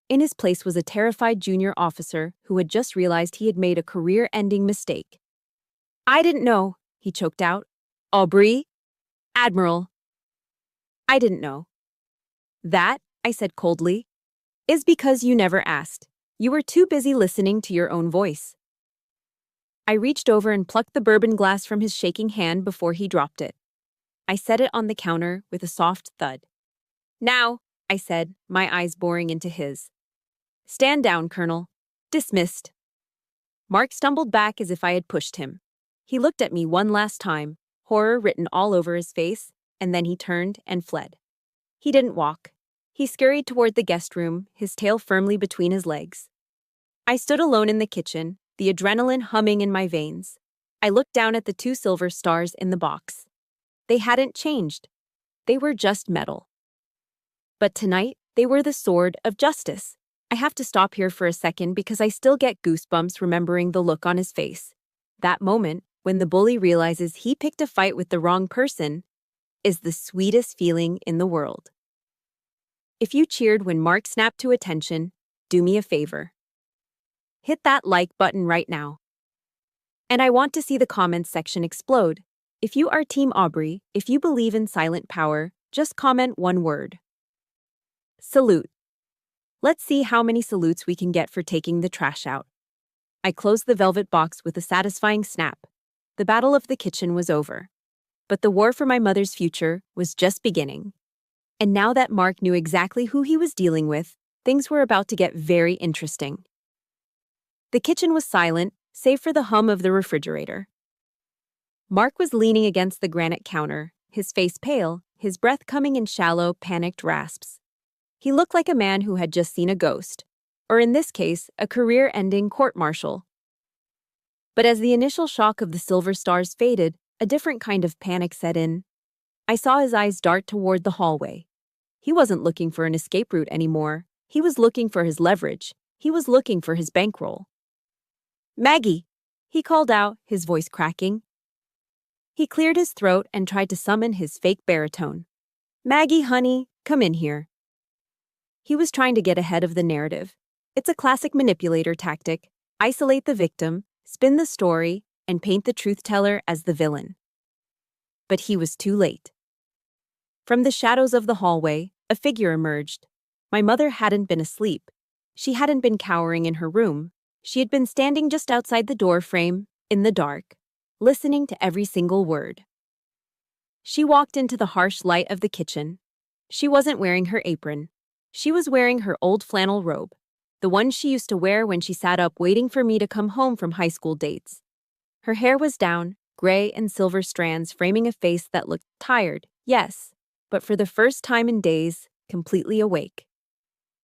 In his place was a terrified junior officer who had just realized he had made a career-ending mistake. "I didn't know," he choked out. "Aubrey? Admiral." "I didn't know." "That," I said coldly, "is because you never asked. You were too busy listening to your own voice." I reached over and plucked the bourbon glass from his shaking hand before he dropped it. I set it on the counter with a soft thud. "Now," I said, my eyes boring into his. "Stand down, Colonel. Dismissed." Mark stumbled back as if I had pushed him. He looked at me one last time, horror written all over his face, and then he turned and fled. He didn't walk. He scurried toward the guest room, his tail firmly between his legs. I stood alone in the kitchen, the adrenaline humming in my veins. I looked down at the two silver stars in the box. They hadn't changed. They were just metal. But tonight, they were the sword of justice. I have to stop here for a second because I still get goosebumps remembering the look on his face. That moment, when the bully realizes he picked a fight with the wrong person, is the sweetest feeling in the world. If you cheered when Mark snapped to attention, do me a favor. Hit that like button right now. And I want to see the comments section explode. If you are Team Aubrey, if you believe in silent power, just comment one word. Salute. Let's see how many salutes we can get for taking the trash out. I closed the velvet box with a satisfying snap. The battle of the kitchen was over. But the war for my mother's future was just beginning. And now that Mark knew exactly who he was dealing with, things were about to get very interesting. The kitchen was silent, save for the hum of the refrigerator. Mark was leaning against the granite counter, his face pale, his breath coming in shallow, panicked rasps. He looked like a man who had just seen a ghost, or in this case, a career-ending court-martial. But as the initial shock of the silver stars faded, a different kind of panic set in. I saw his eyes dart toward the hallway. He wasn't looking for an escape route anymore. He was looking for his leverage. He was looking for his bankroll. "Maggie!" he called out, his voice cracking. He cleared his throat and tried to summon his fake baritone. "Maggie, honey, come in here." He was trying to get ahead of the narrative. It's a classic manipulator tactic. Isolate the victim, spin the story, and paint the truth-teller as the villain. But he was too late. From the shadows of the hallway, a figure emerged. My mother hadn't been asleep. She hadn't been cowering in her room. She had been standing just outside the door frame, in the dark, listening to every single word. She walked into the harsh light of the kitchen. She wasn't wearing her apron. She was wearing her old flannel robe, the one she used to wear when she sat up waiting for me to come home from high school dates. Her hair was down, gray and silver strands framing a face that looked tired, yes, but for the first time in days, completely awake.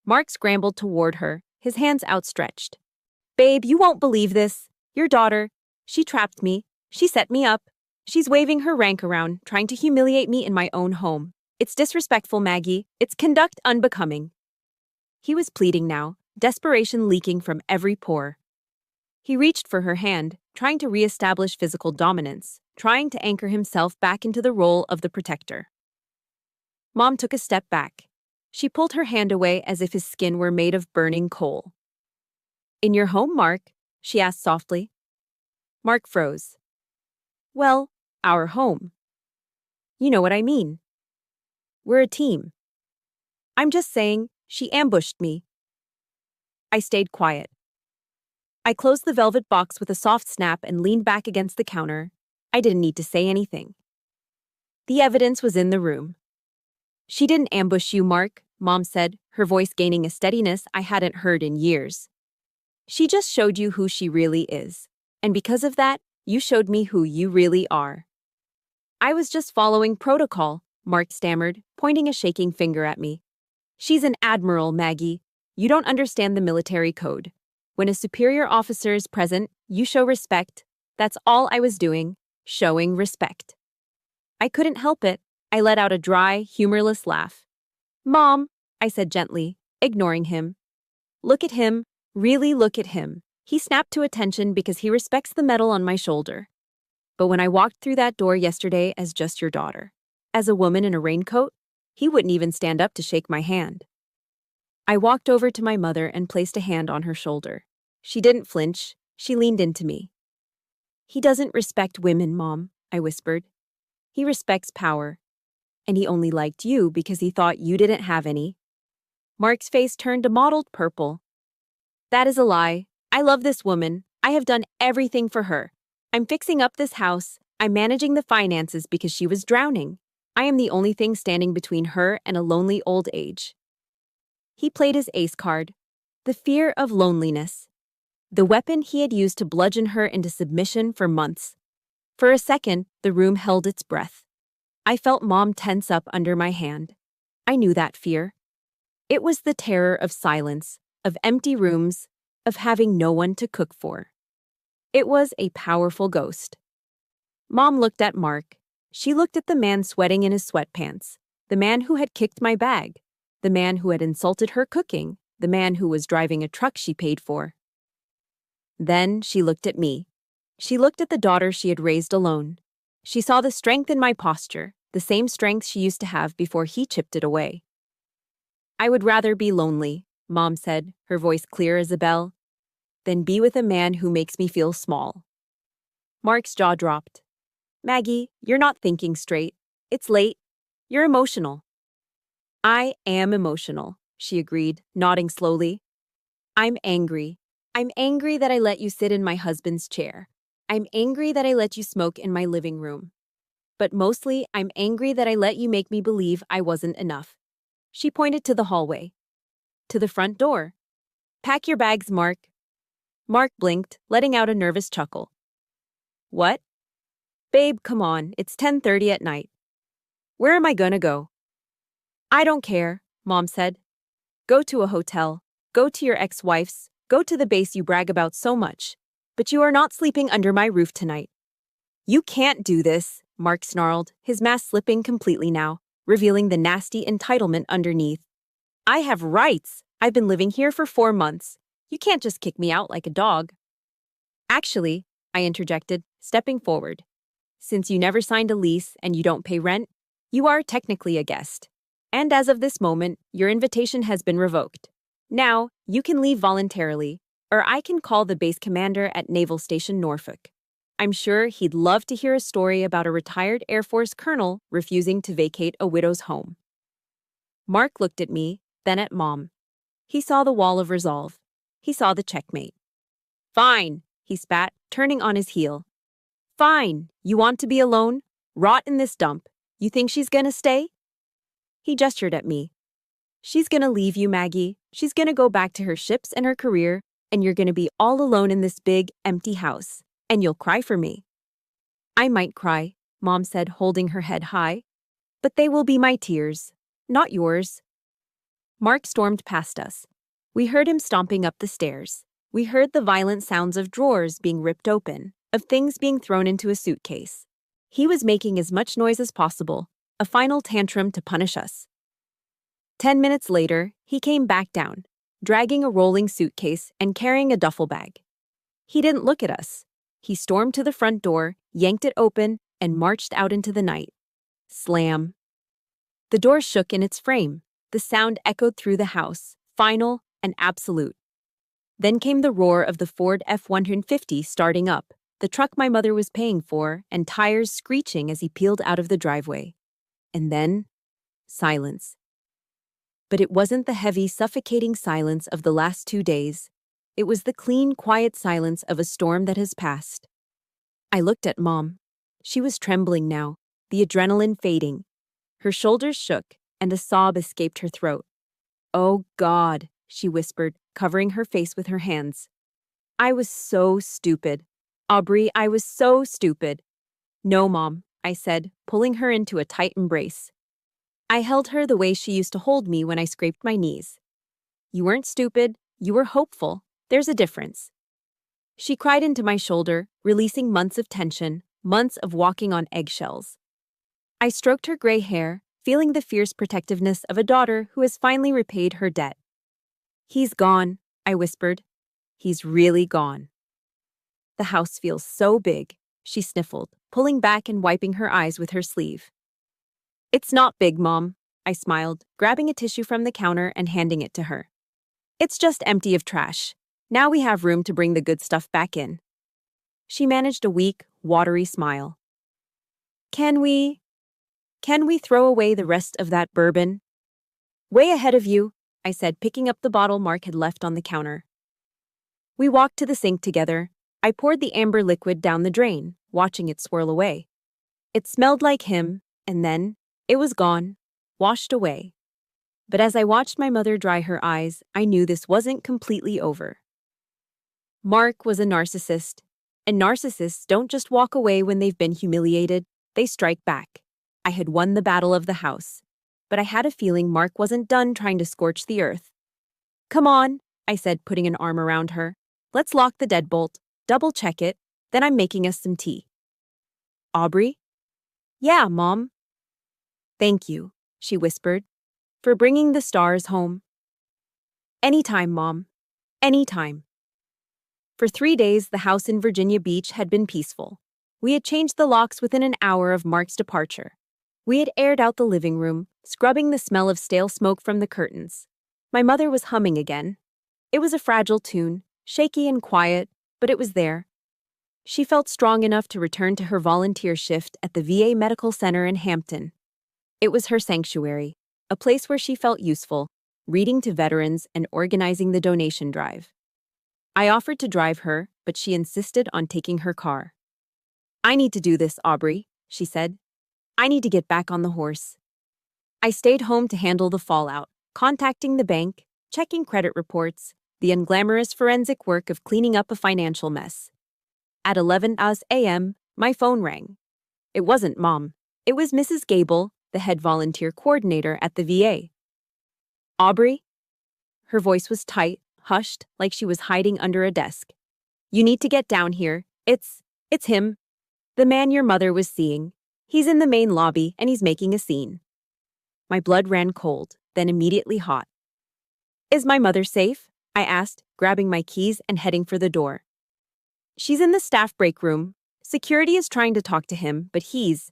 Mark scrambled toward her, his hands outstretched. "Babe, you won't believe this. Your daughter, she trapped me. She set me up. She's waving her rank around, trying to humiliate me in my own home. It's disrespectful, Maggie. It's conduct unbecoming." He was pleading now, desperation leaking from every pore. He reached for her hand, trying to reestablish physical dominance, trying to anchor himself back into the role of the protector. Mom took a step back. She pulled her hand away as if his skin were made of burning coal. "In your home, Mark?" she asked softly. Mark froze. "Well, our home. You know what I mean. We're a team. I'm just saying, she ambushed me." I stayed quiet. I closed the velvet box with a soft snap and leaned back against the counter. I didn't need to say anything. The evidence was in the room. "She didn't ambush you, Mark," Mom said, her voice gaining a steadiness I hadn't heard in years. "She just showed you who she really is. And because of that, you showed me who you really are." "I was just following protocol," Mark stammered, pointing a shaking finger at me. "She's an admiral, Maggie. You don't understand the military code. When a superior officer is present, you show respect. That's all I was doing, showing respect." I couldn't help it. I let out a dry, humorless laugh. "Mom," I said gently, ignoring him. "Look at him, really look at him. He snapped to attention because he respects the medal on my shoulder. But when I walked through that door yesterday as just your daughter, as a woman in a raincoat, he wouldn't even stand up to shake my hand." I walked over to my mother and placed a hand on her shoulder. She didn't flinch. She leaned into me. "He doesn't respect women, Mom," I whispered. "He respects power. And he only liked you because he thought you didn't have any." Mark's face turned a mottled purple. "That is a lie. I love this woman. I have done everything for her. I'm fixing up this house. I'm managing the finances because she was drowning. I am the only thing standing between her and a lonely old age." He played his ace card, the fear of loneliness, the weapon he had used to bludgeon her into submission for months. For a second, the room held its breath. I felt Mom tense up under my hand. I knew that fear. It was the terror of silence, of empty rooms, of having no one to cook for. It was a powerful ghost. Mom looked at Mark. She looked at the man sweating in his sweatpants, the man who had kicked my bag, the man who had insulted her cooking, the man who was driving a truck she paid for. Then she looked at me. She looked at the daughter she had raised alone. She saw the strength in my posture, the same strength she used to have before he chipped it away. "I would rather be lonely," Mom said, her voice clear as a bell, "than be with a man who makes me feel small." Mark's jaw dropped. "Maggie, you're not thinking straight. It's late. You're emotional." "I am emotional," she agreed, nodding slowly. "I'm angry. I'm angry that I let you sit in my husband's chair. I'm angry that I let you smoke in my living room. But mostly, I'm angry that I let you make me believe I wasn't enough." She pointed to the hallway. "To the front door. Pack your bags, Mark." Mark blinked, letting out a nervous chuckle. "What?" "Babe, come on. It's 10:30 at night. Where am I gonna go?" "I don't care," Mom said. "Go to a hotel. Go to your ex-wife's. Go to the base you brag about so much. But you are not sleeping under my roof tonight." "You can't do this," Mark snarled, his mask slipping completely now, revealing the nasty entitlement underneath. "I have rights. I've been living here for 4 months. You can't just kick me out like a dog." "Actually," I interjected, stepping forward, "since you never signed a lease and you don't pay rent, you are technically a guest. And as of this moment, your invitation has been revoked. Now, you can leave voluntarily, or I can call the base commander at Naval Station Norfolk. I'm sure he'd love to hear a story about a retired Air Force colonel refusing to vacate a widow's home." Mark looked at me, then at Mom. He saw the wall of resolve. He saw the checkmate. "Fine," he spat, turning on his heel. "Fine. You want to be alone? Rot in this dump. You think she's gonna stay?" He gestured at me. "She's gonna leave you, Maggie. She's gonna go back to her ships and her career, and you're gonna be all alone in this big, empty house. And you'll cry for me." "I might cry," Mom said, holding her head high. "But they will be my tears, not yours." Mark stormed past us. We heard him stomping up the stairs. We heard the violent sounds of drawers being ripped open, of things being thrown into a suitcase. He was making as much noise as possible, a final tantrum to punish us. 10 minutes later, he came back down, dragging a rolling suitcase and carrying a duffel bag. He didn't look at us. He stormed to the front door, yanked it open, and marched out into the night. Slam. The door shook in its frame. The sound echoed through the house, final and absolute. Then came the roar of the Ford F-150 starting up, the truck my mother was paying for, and tires screeching as he peeled out of the driveway. And then, silence. But it wasn't the heavy, suffocating silence of the last 2 days. It was the clean, quiet silence of a storm that has passed. I looked at Mom. She was trembling now, the adrenaline fading. Her shoulders shook, and a sob escaped her throat. "Oh, God," she whispered, covering her face with her hands. "I was so stupid. Aubrey, I was so stupid." "No, Mom," I said, pulling her into a tight embrace. I held her the way she used to hold me when I scraped my knees. "You weren't stupid. You were hopeful. There's a difference." She cried into my shoulder, releasing months of tension, months of walking on eggshells. I stroked her gray hair, feeling the fierce protectiveness of a daughter who has finally repaid her debt. "He's gone," I whispered. "He's really gone." "The house feels so big," she sniffled, pulling back and wiping her eyes with her sleeve. "It's not big, Mom," I smiled, grabbing a tissue from the counter and handing it to her. "It's just empty of trash. Now we have room to bring the good stuff back in." She managed a weak, watery smile. Can we throw away the rest of that bourbon?" "Way ahead of you," I said, picking up the bottle Mark had left on the counter. We walked to the sink together. I poured the amber liquid down the drain, watching it swirl away. It smelled like him, and then it was gone, washed away. But as I watched my mother dry her eyes, I knew this wasn't completely over. Mark was a narcissist, and narcissists don't just walk away when they've been humiliated, they strike back. I had won the battle of the house, but I had a feeling Mark wasn't done trying to scorch the earth. "Come on," I said, putting an arm around her. "Let's lock the deadbolt, double-check it, then I'm making us some tea." Aubrey? Yeah, Mom. Thank you, she whispered, for bringing the stars home. Anytime, Mom. Anytime. For 3 days, the house in Virginia Beach had been peaceful. We had changed the locks within an hour of Mark's departure. We had aired out the living room, scrubbing the smell of stale smoke from the curtains. My mother was humming again. It was a fragile tune, shaky and quiet, but it was there. She felt strong enough to return to her volunteer shift at the VA Medical Center in Hampton. It was her sanctuary, a place where she felt useful, reading to veterans and organizing the donation drive. I offered to drive her, but she insisted on taking her car. I need to do this, Aubrey, she said. I need to get back on the horse. I stayed home to handle the fallout, contacting the bank, checking credit reports, the unglamorous forensic work of cleaning up a financial mess. At 11 a.m., my phone rang. It wasn't Mom. It was Mrs. Gable, the head volunteer coordinator at the VA. Aubrey? Her voice was tight, hushed, like she was hiding under a desk. You need to get down here. It's him. The man your mother was seeing. He's in the main lobby and he's making a scene. My blood ran cold, then immediately hot. Is my mother safe? I asked, grabbing my keys and heading for the door. She's in the staff break room. Security is trying to talk to him, but he's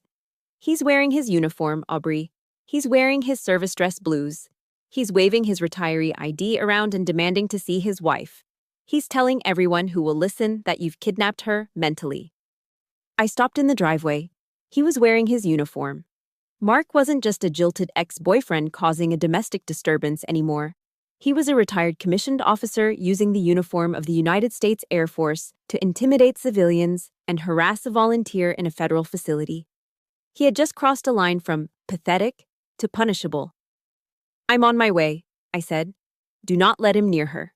wearing his uniform, Aubrey. He's wearing his service dress blues. He's waving his retiree ID around and demanding to see his wife. He's telling everyone who will listen that you've kidnapped her mentally. I stopped in the driveway. He was wearing his uniform. Mark wasn't just a jilted ex-boyfriend causing a domestic disturbance anymore. He was a retired commissioned officer using the uniform of the United States Air Force to intimidate civilians and harass a volunteer in a federal facility. He had just crossed a line from pathetic to punishable. I'm on my way, I said. Do not let him near her.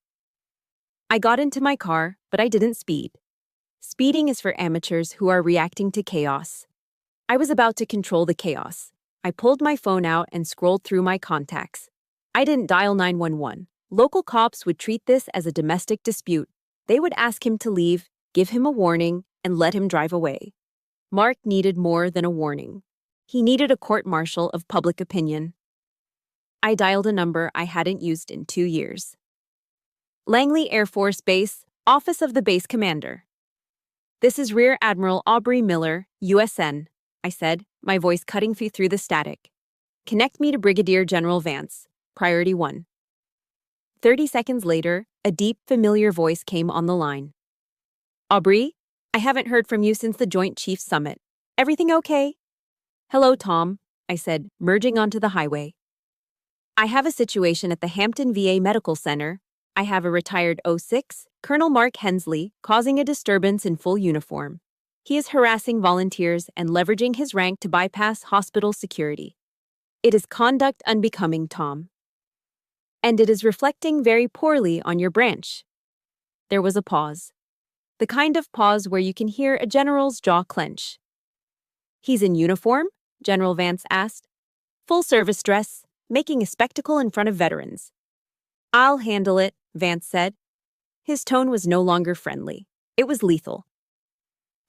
I got into my car, but I didn't speed. Speeding is for amateurs who are reacting to chaos. I was about to control the chaos. I pulled my phone out and scrolled through my contacts. I didn't dial 911. Local cops would treat this as a domestic dispute. They would ask him to leave, give him a warning, and let him drive away. Mark needed more than a warning. He needed a court-martial of public opinion. I dialed a number I hadn't used in 2 years. Langley Air Force Base, Office of the Base Commander. This is Rear Admiral Aubrey Miller, USN, I said, my voice cutting through the static. Connect me to Brigadier General Vance, Priority 1. 30 seconds later, a deep, familiar voice came on the line. Aubrey, I haven't heard from you since the Joint Chiefs Summit. Everything okay? Hello, Tom, I said, merging onto the highway. I have a situation at the Hampton VA Medical Center. I have a retired 06, Colonel Mark Hensley, causing a disturbance in full uniform. He is harassing volunteers and leveraging his rank to bypass hospital security. It is conduct unbecoming, Tom. And it is reflecting very poorly on your branch. There was a pause. The kind of pause where you can hear a general's jaw clench. He's in uniform? General Vance asked. Full service dress, making a spectacle in front of veterans. I'll handle it, Vance said. His tone was no longer friendly. It was lethal.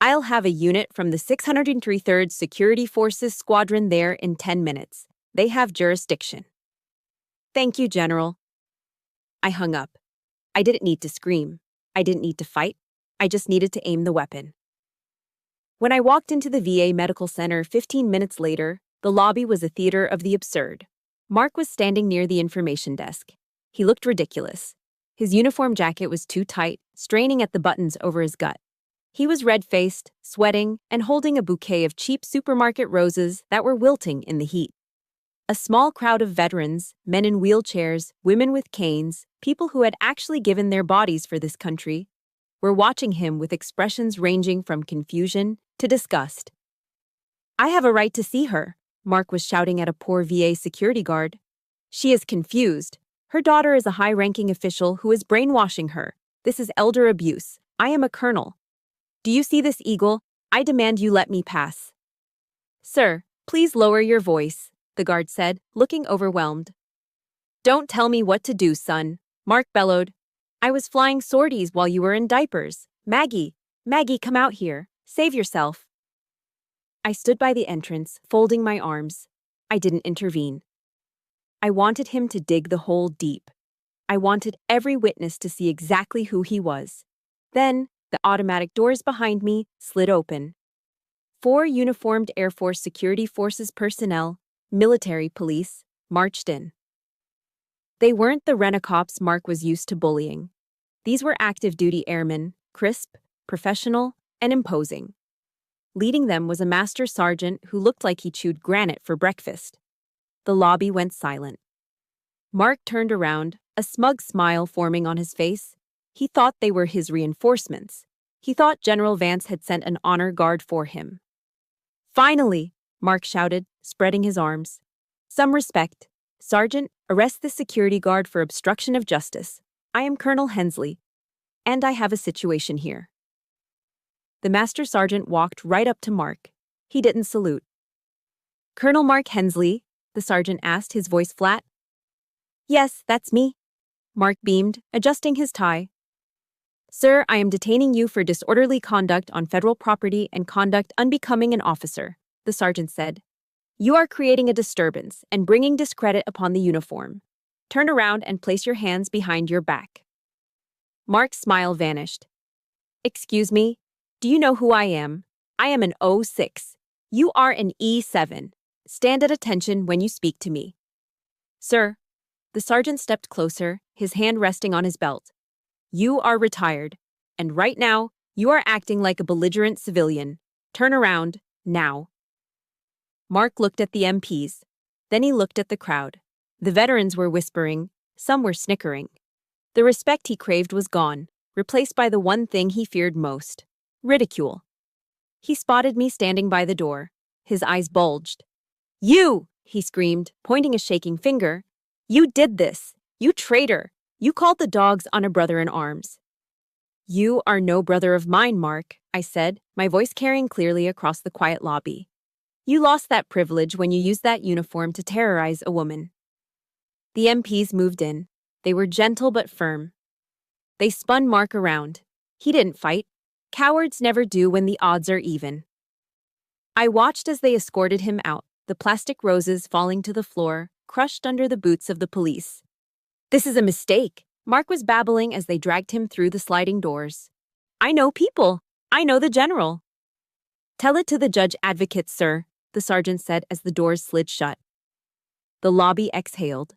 I'll have a unit from the 603rd Security Forces Squadron there in 10 minutes. They have jurisdiction. Thank you, General. I hung up. I didn't need to scream. I didn't need to fight. I just needed to aim the weapon. When I walked into the VA Medical Center 15 minutes later, the lobby was a theater of the absurd. Mark was standing near the information desk. He looked ridiculous. His uniform jacket was too tight, straining at the buttons over his gut. He was red-faced, sweating, and holding a bouquet of cheap supermarket roses that were wilting in the heat. A small crowd of veterans, men in wheelchairs, women with canes, people who had actually given their bodies for this country, were watching him with expressions ranging from confusion to disgust. I have a right to see her, Mark was shouting at a poor VA security guard. She is confused. Her daughter is a high-ranking official who is brainwashing her. This is elder abuse. I am a colonel. Do you see this eagle? I demand you let me pass. Sir, please lower your voice, the guard said, looking overwhelmed. Don't tell me what to do, son, Mark bellowed. I was flying sorties while you were in diapers. Maggie, come out here. Save yourself. I stood by the entrance, folding my arms. I didn't intervene. I wanted him to dig the hole deep. I wanted every witness to see exactly who he was. Then, the automatic doors behind me slid open. 4 uniformed Air Force Security Forces personnel, military police, marched in. They weren't the rent-a-cops Mark was used to bullying. These were active-duty airmen, crisp, professional, and imposing. Leading them was a master sergeant who looked like he chewed granite for breakfast. The lobby went silent. Mark turned around, a smug smile forming on his face. He thought they were his reinforcements. He thought General Vance had sent an honor guard for him. "Finally!" Mark shouted, spreading his arms. "Some respect. Sergeant, arrest the security guard for obstruction of justice. I am Colonel Hensley, and I have a situation here." The master sergeant walked right up to Mark. He didn't salute. "Colonel Mark Hensley?" the sergeant asked, his voice flat. "Yes, that's me." Mark beamed, adjusting his tie. "Sir, I am detaining you for disorderly conduct on federal property and conduct unbecoming an officer," the sergeant said. "You are creating a disturbance and bringing discredit upon the uniform. Turn around and place your hands behind your back." Mark's smile vanished. "Excuse me, do you know who I am? I am an O6. You are an E7. Stand at attention when you speak to me." "Sir." The sergeant stepped closer, his hand resting on his belt. "You are retired, and right now, you are acting like a belligerent civilian. Turn around, now." Mark looked at the MPs. Then he looked at the crowd. The veterans were whispering, some were snickering. The respect he craved was gone, replaced by the one thing he feared most: ridicule. He spotted me standing by the door. His eyes bulged. "You!" he screamed, pointing a shaking finger. "You did this! You traitor! You called the dogs on a brother in arms." "You are no brother of mine, Mark," I said, my voice carrying clearly across the quiet lobby. "You lost that privilege when you used that uniform to terrorize a woman." The MPs moved in. They were gentle but firm. They spun Mark around. He didn't fight. Cowards never do when the odds are even. I watched as they escorted him out, the plastic roses falling to the floor, crushed under the boots of the police. "This is a mistake," Mark was babbling as they dragged him through the sliding doors. "I know people. I know the general." "Tell it to the judge advocate, sir," the sergeant said as the doors slid shut. The lobby exhaled.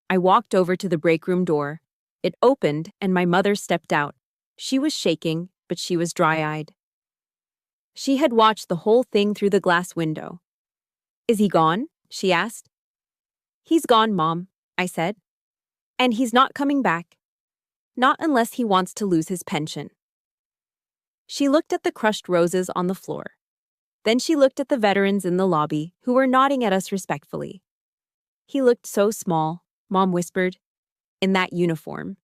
I walked over to the break room door. It opened, and my mother stepped out. She was shaking, but she was dry-eyed. She had watched the whole thing through the glass window. "Is he gone?" she asked. "He's gone, Mom," I said. "And he's not coming back. Not unless he wants to lose his pension." She looked at the crushed roses on the floor. Then she looked at the veterans in the lobby, who were nodding at us respectfully. "He looked so small," Mom whispered. "In that uniform.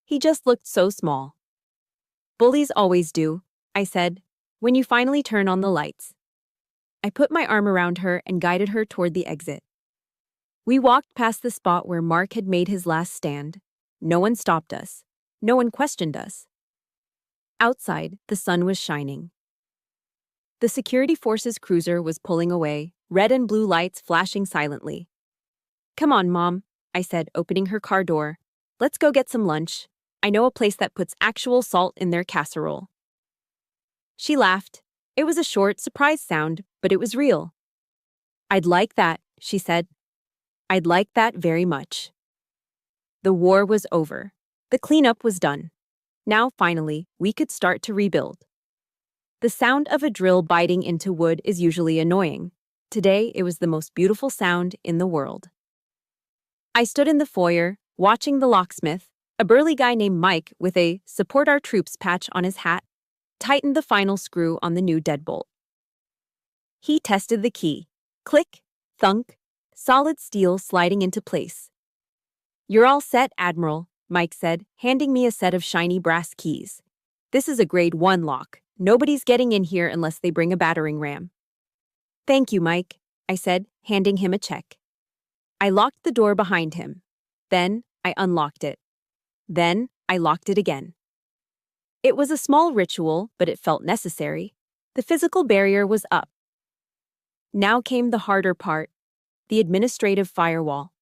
He just looked so small." "Bullies always do," I said, "when you finally turn on the lights." I put my arm around her and guided her toward the exit. We walked past the spot where Mark had made his last stand. No one stopped us. No one questioned us. Outside, the sun was shining. The security forces cruiser was pulling away, red and blue lights flashing silently. "Come on, Mom," I said, opening her car door. "Let's go get some lunch. I know a place that puts actual salt in their casserole." She laughed. It was a short, surprised sound, but it was real. "I'd like that," she said. "I'd like that very much." The war was over. The cleanup was done. Now, finally, we could start to rebuild. The sound of a drill biting into wood is usually annoying. Today, it was the most beautiful sound in the world. I stood in the foyer, watching the locksmith, a burly guy named Mike with a "Support Our Troops" patch on his hat, tighten the final screw on the new deadbolt. He tested the key. Click, thunk, solid steel sliding into place. "You're all set, Admiral," Mike said, handing me a set of shiny brass keys. "This is a grade 1 lock. Nobody's getting in here unless they bring a battering ram." "Thank you, Mike," I said, handing him a check. I locked the door behind him. Then I unlocked it. Then I locked it again. It was a small ritual, but it felt necessary. The physical barrier was up. Now came the harder part, the administrative firewall.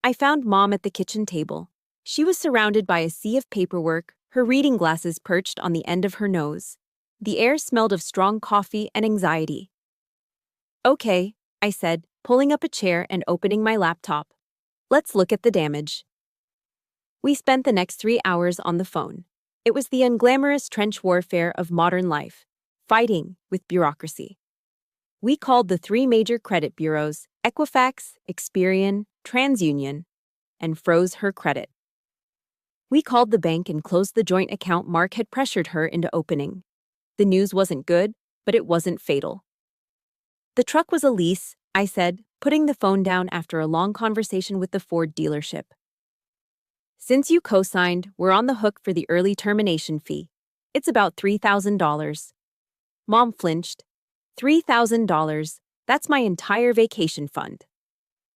I found Mom at the kitchen table. She was surrounded by a sea of paperwork, her reading glasses perched on the end of her nose. The air smelled of strong coffee and anxiety. Okay, I said, pulling up a chair and opening my laptop. Let's look at the damage. We spent the next 3 hours on the phone. It was the unglamorous trench warfare of modern life, fighting with bureaucracy. We called the 3 major credit bureaus, Equifax, Experian, TransUnion, and froze her credit. We called the bank and closed the joint account Mark had pressured her into opening. The news wasn't good, but it wasn't fatal. The truck was a lease, I said, putting the phone down after a long conversation with the Ford dealership. Since you co-signed, we're on the hook for the early termination fee. It's about $3,000. Mom flinched. $3,000, that's my entire vacation fund.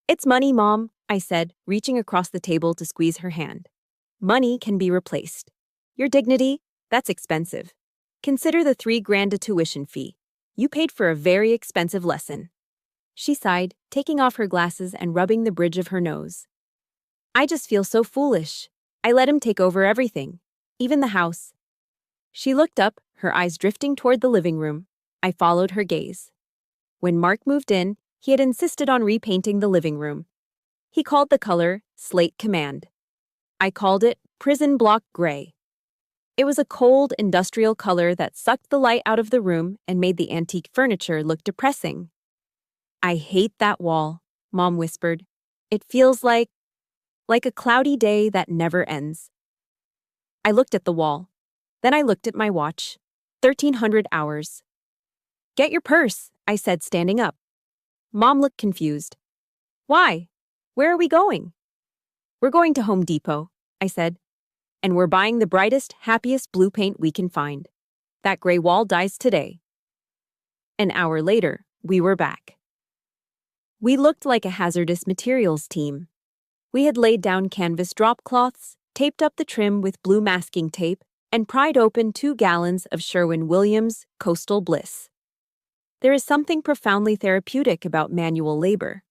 It's money, Mom, I said, reaching across the table to squeeze her hand. Money can be replaced. Your dignity, that's expensive. Consider the $3,000 a tuition fee. You paid for a very expensive lesson. She sighed, taking off her glasses and rubbing the bridge of her nose. I just feel so foolish. I let him take over everything, even the house. She looked up, her eyes drifting toward the living room. I followed her gaze. When Mark moved in, he had insisted on repainting the living room. He called the color Slate Command. I called it Prison Block Gray. It was a cold, industrial color that sucked the light out of the room and made the antique furniture look depressing. I hate that wall, Mom whispered. It feels like a cloudy day that never ends. I looked at the wall. Then I looked at my watch. 1,300 hours. Get your purse, I said, standing up. Mom looked confused. Why? Where are we going? We're going to Home Depot, I said. And we're buying the brightest, happiest blue paint we can find. That gray wall dies today. An hour later, we were back. We looked like a hazardous materials team. We had laid down canvas drop cloths, taped up the trim with blue masking tape, and pried open 2 gallons of Sherwin-Williams Coastal Bliss. There is something profoundly therapeutic about manual labor.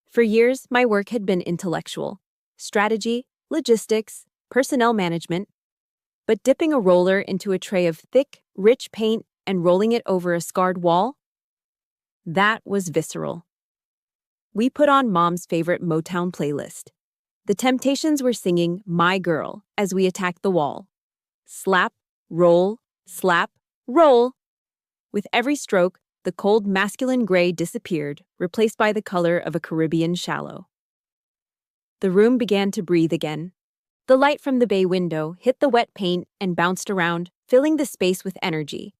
For years, my work had been intellectual, strategy, logistics, personnel management. But dipping a roller into a tray of thick, rich paint and rolling it over a scarred wall? That was visceral. We put on Mom's favorite Motown playlist. The Temptations were singing My Girl as we attacked the wall. Slap, roll, slap, roll. With every stroke, the cold masculine gray disappeared, replaced by the color of a Caribbean shallow. The room began to breathe again. The light from the bay window hit the wet paint and bounced around, filling the space with energy.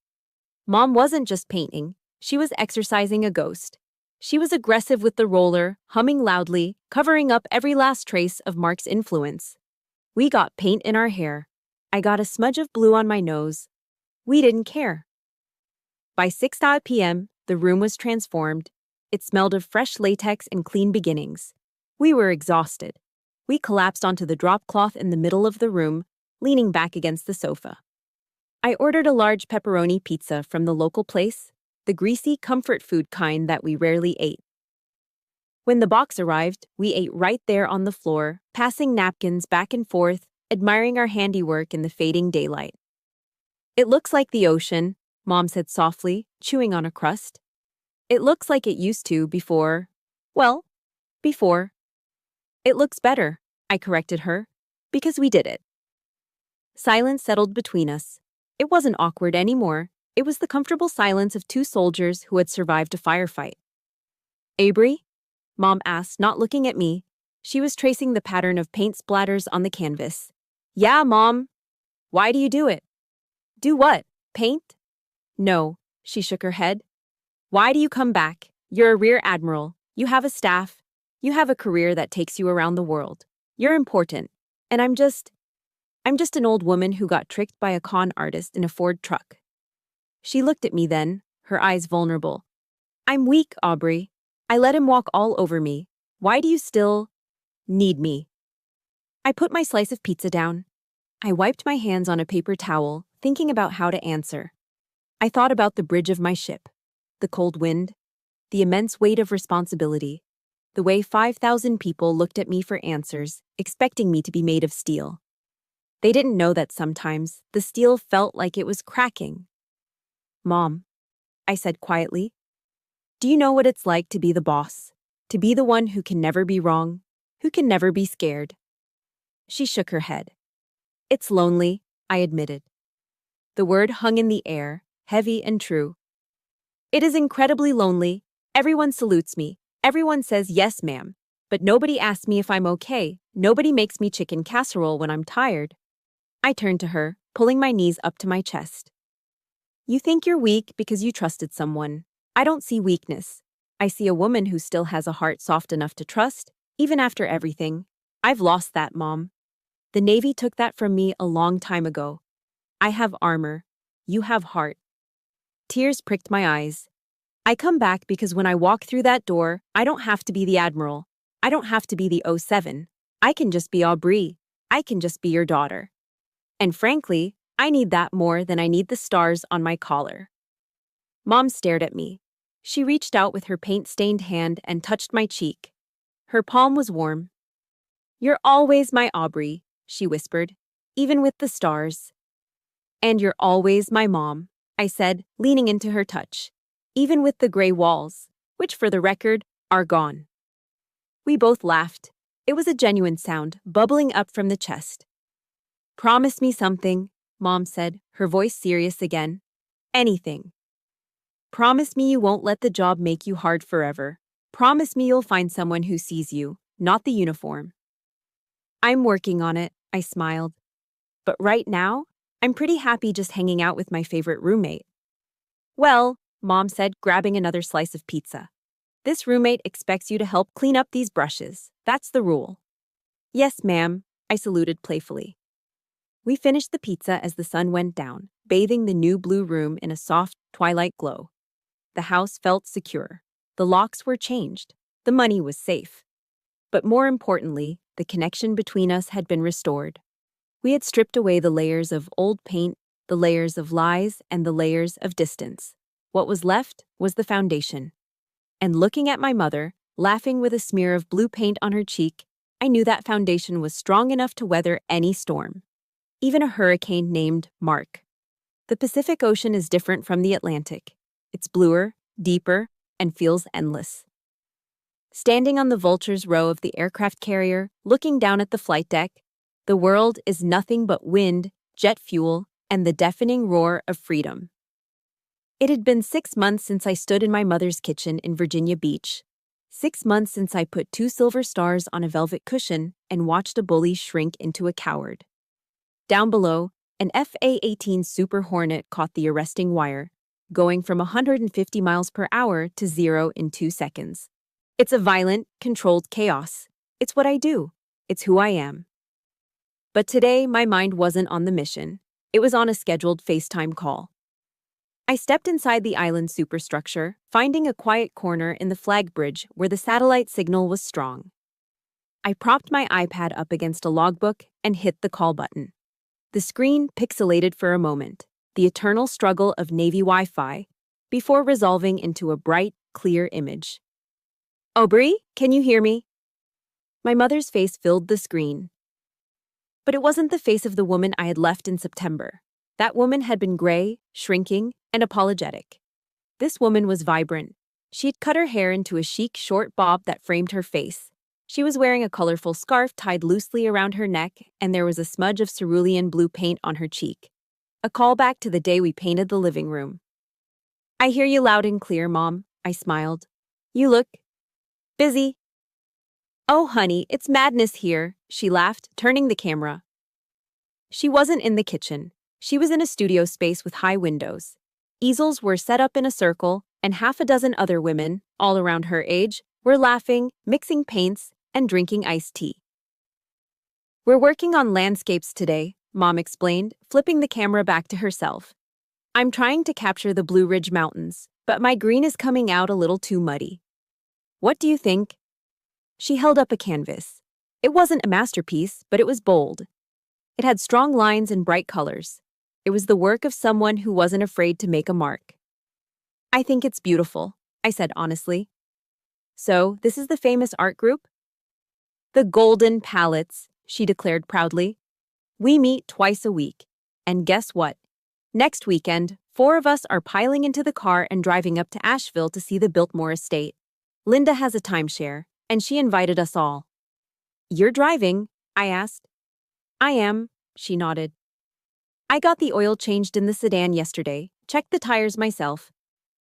Mom wasn't just painting, she was exercising a ghost. She was aggressive with the roller, humming loudly, covering up every last trace of Mark's influence. We got paint in our hair. I got a smudge of blue on my nose. We didn't care. By 6 p.m., the room was transformed. It smelled of fresh latex and clean beginnings. We were exhausted. We collapsed onto the drop cloth in the middle of the room, leaning back against the sofa. I ordered a large pepperoni pizza from the local place, the greasy comfort food kind that we rarely ate. When the box arrived, we ate right there on the floor, passing napkins back and forth, admiring our handiwork in the fading daylight. It looks like the ocean, Mom said softly, chewing on a crust. It looks like it used to before. It looks better, I corrected her, because we did it. Silence settled between us. It wasn't awkward anymore. It was the comfortable silence of 2 soldiers who had survived a firefight. Avery? Mom asked, not looking at me. She was tracing the pattern of paint splatters on the canvas. Yeah, Mom. Why do you do it? Do what? Paint? No, she shook her head. Why do you come back? You're a rear admiral. You have a staff. You have a career that takes you around the world. You're important. And I'm just an old woman who got tricked by a con artist in a Ford truck. She looked at me then, her eyes vulnerable. I'm weak, Aubrey. I let him walk all over me. Why do you still need me? I put my slice of pizza down. I wiped my hands on a paper towel, thinking about how to answer. I thought about the bridge of my ship, the cold wind, the immense weight of responsibility, the way 5,000 people looked at me for answers, expecting me to be made of steel. They didn't know that sometimes the steel felt like it was cracking. "Mom," I said quietly, "do you know what it's like to be the boss? To be the one who can never be wrong, who can never be scared?" She shook her head. "It's lonely," I admitted. The word hung in the air, heavy and true. "It is incredibly lonely. Everyone salutes me. Everyone says yes, ma'am. But nobody asks me if I'm okay. Nobody makes me chicken casserole when I'm tired." I turned to her, pulling my knees up to my chest. "You think you're weak because you trusted someone. I don't see weakness. I see a woman who still has a heart soft enough to trust, even after everything. I've lost that, Mom. The Navy took that from me a long time ago. I have armor. You have heart." Tears pricked my eyes. "I come back because when I walk through that door, I don't have to be the Admiral. I don't have to be the 07. I can just be Aubrey. I can just be your daughter. And frankly, I need that more than I need the stars on my collar." Mom stared at me. She reached out with her paint-stained hand and touched my cheek. Her palm was warm. "You're always my Aubrey," she whispered, "even with the stars." "And you're always my mom," I said, leaning into her touch, "even with the gray walls, which, for the record, are gone." We both laughed. It was a genuine sound, bubbling up from the chest. "Promise me something," Mom said, her voice serious again. "Anything. Promise me you won't let the job make you hard forever. Promise me you'll find someone who sees you, not the uniform." "I'm working on it," I smiled. "But right now, I'm pretty happy just hanging out with my favorite roommate." "Well," Mom said, grabbing another slice of pizza, "this roommate expects you to help clean up these brushes. That's the rule." "Yes, ma'am," I saluted playfully. We finished the pizza as the sun went down, bathing the new blue room in a soft twilight glow. The house felt secure. The locks were changed. The money was safe. But more importantly, the connection between us had been restored. We had stripped away the layers of old paint, the layers of lies, and the layers of distance. What was left was the foundation. And looking at my mother, laughing with a smear of blue paint on her cheek, I knew that foundation was strong enough to weather any storm. Even a hurricane named Mark. The Pacific Ocean is different from the Atlantic. It's bluer, deeper, and feels endless. Standing on the vulture's row of the aircraft carrier, looking down at the flight deck, the world is nothing but wind, jet fuel, and the deafening roar of freedom. It had been 6 months since I stood in my mother's kitchen in Virginia Beach. 6 months since I put 2 silver stars on a velvet cushion and watched a bully shrink into a coward. Down below, an FA-18 Super Hornet caught the arresting wire, going from 150 miles per hour to 0 in 2 seconds. It's a violent, controlled chaos. It's what I do. It's who I am. But today, my mind wasn't on the mission. It was on a scheduled FaceTime call. I stepped inside the island superstructure, finding a quiet corner in the flag bridge where the satellite signal was strong. I propped my iPad up against a logbook and hit the call button. The screen pixelated for a moment, the eternal struggle of Navy Wi-Fi, before resolving into a bright, clear image. "Aubrey, can you hear me?" My mother's face filled the screen. But it wasn't the face of the woman I had left in September. That woman had been gray, shrinking, and apologetic. This woman was vibrant. She had cut her hair into a chic short bob that framed her face. She was wearing a colorful scarf tied loosely around her neck, and there was a smudge of cerulean blue paint on her cheek. A callback to the day we painted the living room. "I hear you loud and clear, Mom," I smiled. "You look busy." "Oh, honey, it's madness here," she laughed, turning the camera. She wasn't in the kitchen. She was in a studio space with high windows. Easels were set up in a circle, and half a dozen other women, all around her age, were laughing, mixing paints, and drinking iced tea. "We're working on landscapes today," Mom explained, flipping the camera back to herself. "I'm trying to capture the Blue Ridge Mountains, but my green is coming out a little too muddy. What do you think?" She held up a canvas. It wasn't a masterpiece, but it was bold. It had strong lines and bright colors. It was the work of someone who wasn't afraid to make a mark. "I think it's beautiful," I said honestly. So, this is the famous art group? The Golden Palettes, she declared proudly. We meet twice a week. And guess what? Next weekend, 4 of us are piling into the car and driving up to Asheville to see the Biltmore estate. Linda has a timeshare, and she invited us all. You're driving? I asked. I am, she nodded. I got the oil changed in the sedan yesterday, checked the tires myself.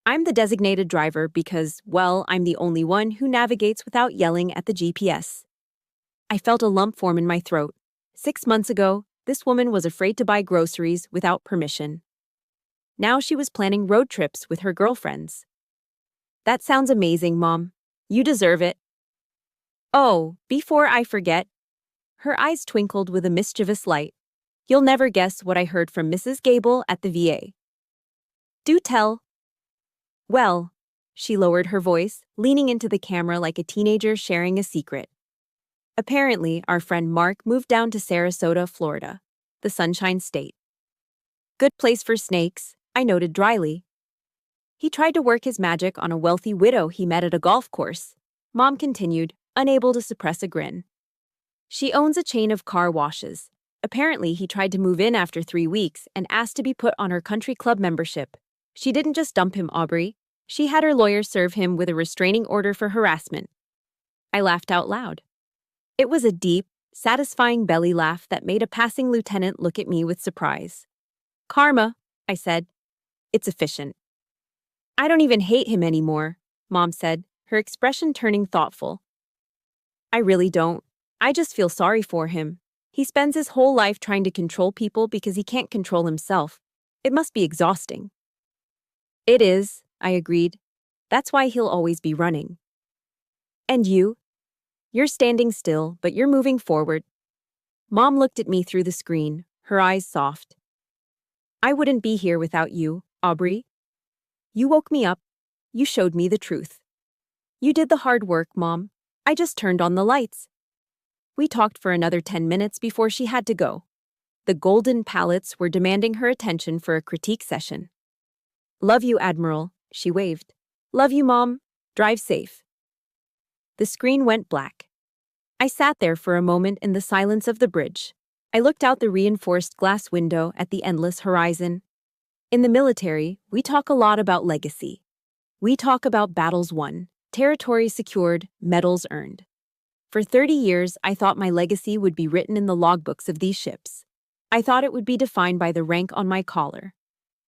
I'm the designated driver because, well, I'm the only one who navigates without yelling at the GPS. I felt a lump form in my throat. 6 months ago, this woman was afraid to buy groceries without permission. Now she was planning road trips with her girlfriends. That sounds amazing, Mom. You deserve it. Oh, before I forget. Her eyes twinkled with a mischievous light. You'll never guess what I heard from Mrs. Gable at the VA. Do tell. Well, she lowered her voice, leaning into the camera like a teenager sharing a secret. Apparently, our friend Mark moved down to Sarasota, Florida, the Sunshine State. Good place for snakes, I noted dryly. He tried to work his magic on a wealthy widow he met at a golf course. Mom continued, unable to suppress a grin. She owns a chain of car washes. Apparently, he tried to move in after 3 weeks and asked to be put on her country club membership. She didn't just dump him, Aubrey. She had her lawyer serve him with a restraining order for harassment. I laughed out loud. It was a deep, satisfying belly laugh that made a passing lieutenant look at me with surprise. Karma, I said. It's efficient. I don't even hate him anymore, Mom said, her expression turning thoughtful. I really don't. I just feel sorry for him. He spends his whole life trying to control people because he can't control himself. It must be exhausting. It is, I agreed. That's why he'll always be running. And you? You're standing still, but you're moving forward. Mom looked at me through the screen, her eyes soft. I wouldn't be here without you, Aubrey. You woke me up. You showed me the truth. You did the hard work, Mom. I just turned on the lights. We talked for another 10 minutes before she had to go. The Golden Palettes were demanding her attention for a critique session. Love you, Admiral, she waved. Love you, Mom. Drive safe. The screen went black. I sat there for a moment in the silence of the bridge. I looked out the reinforced glass window at the endless horizon. In the military, we talk a lot about legacy. We talk about battles won, territory secured, medals earned. For 30 years, I thought my legacy would be written in the logbooks of these ships. I thought it would be defined by the rank on my collar.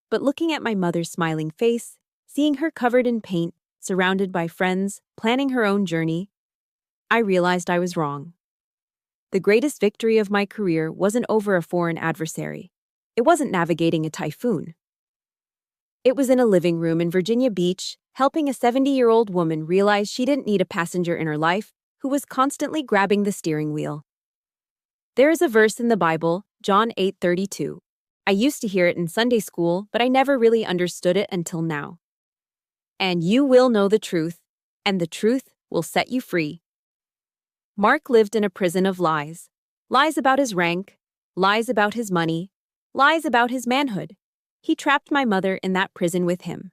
But looking at my mother's smiling face, seeing her covered in paint, surrounded by friends, planning her own journey, I realized I was wrong. The greatest victory of my career wasn't over a foreign adversary. It wasn't navigating a typhoon. It was in a living room in Virginia Beach, helping a 70-year-old woman realize she didn't need a passenger in her life who was constantly grabbing the steering wheel. There is a verse in the Bible, John 8:32. I used to hear it in Sunday school, but I never really understood it until now. And you will know the truth, and the truth will set you free. Mark lived in a prison of lies. Lies about his rank, lies about his money, lies about his manhood. He trapped my mother in that prison with him.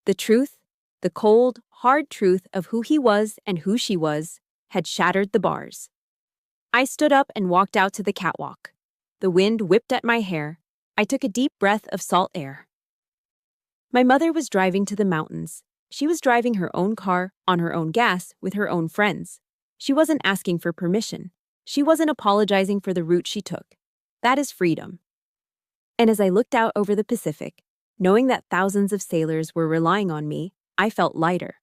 The truth, the cold, hard truth of who he was and who she was, had shattered the bars. I stood up and walked out to the catwalk. The wind whipped at my hair. I took a deep breath of salt air. My mother was driving to the mountains. She was driving her own car, on her own gas, with her own friends. She wasn't asking for permission. She wasn't apologizing for the route she took. That is freedom. And as I looked out over the Pacific, knowing that thousands of sailors were relying on me, I felt lighter.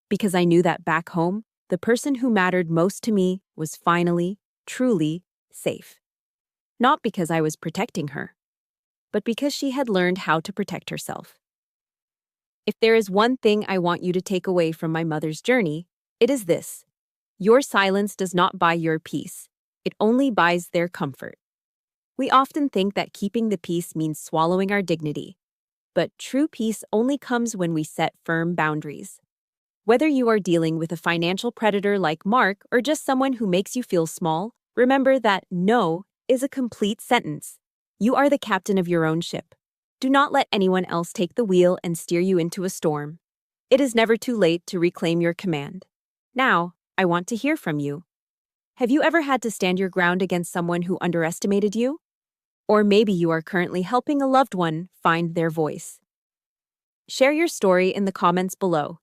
Because I knew that back home, the person who mattered most to me was finally, truly, safe. Not because I was protecting her, but because she had learned how to protect herself. If there is one thing I want you to take away from my mother's journey, it is this. Your silence does not buy your peace. It only buys their comfort. We often think that keeping the peace means swallowing our dignity. But true peace only comes when we set firm boundaries. Whether you are dealing with a financial predator like Mark or just someone who makes you feel small, remember that no is a complete sentence. You are the captain of your own ship. Do not let anyone else take the wheel and steer you into a storm. It is never too late to reclaim your command. Now, I want to hear from you. Have you ever had to stand your ground against someone who underestimated you? Or maybe you are currently helping a loved one find their voice. Share your story in the comments below.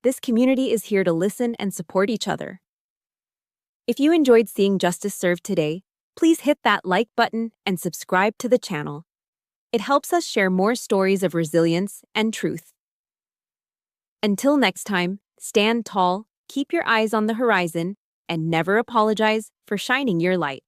This community is here to listen and support each other. If you enjoyed seeing justice served today, please hit that like button and subscribe to the channel. It helps us share more stories of resilience and truth. Until next time, stand tall, keep your eyes on the horizon, and never apologize for shining your light.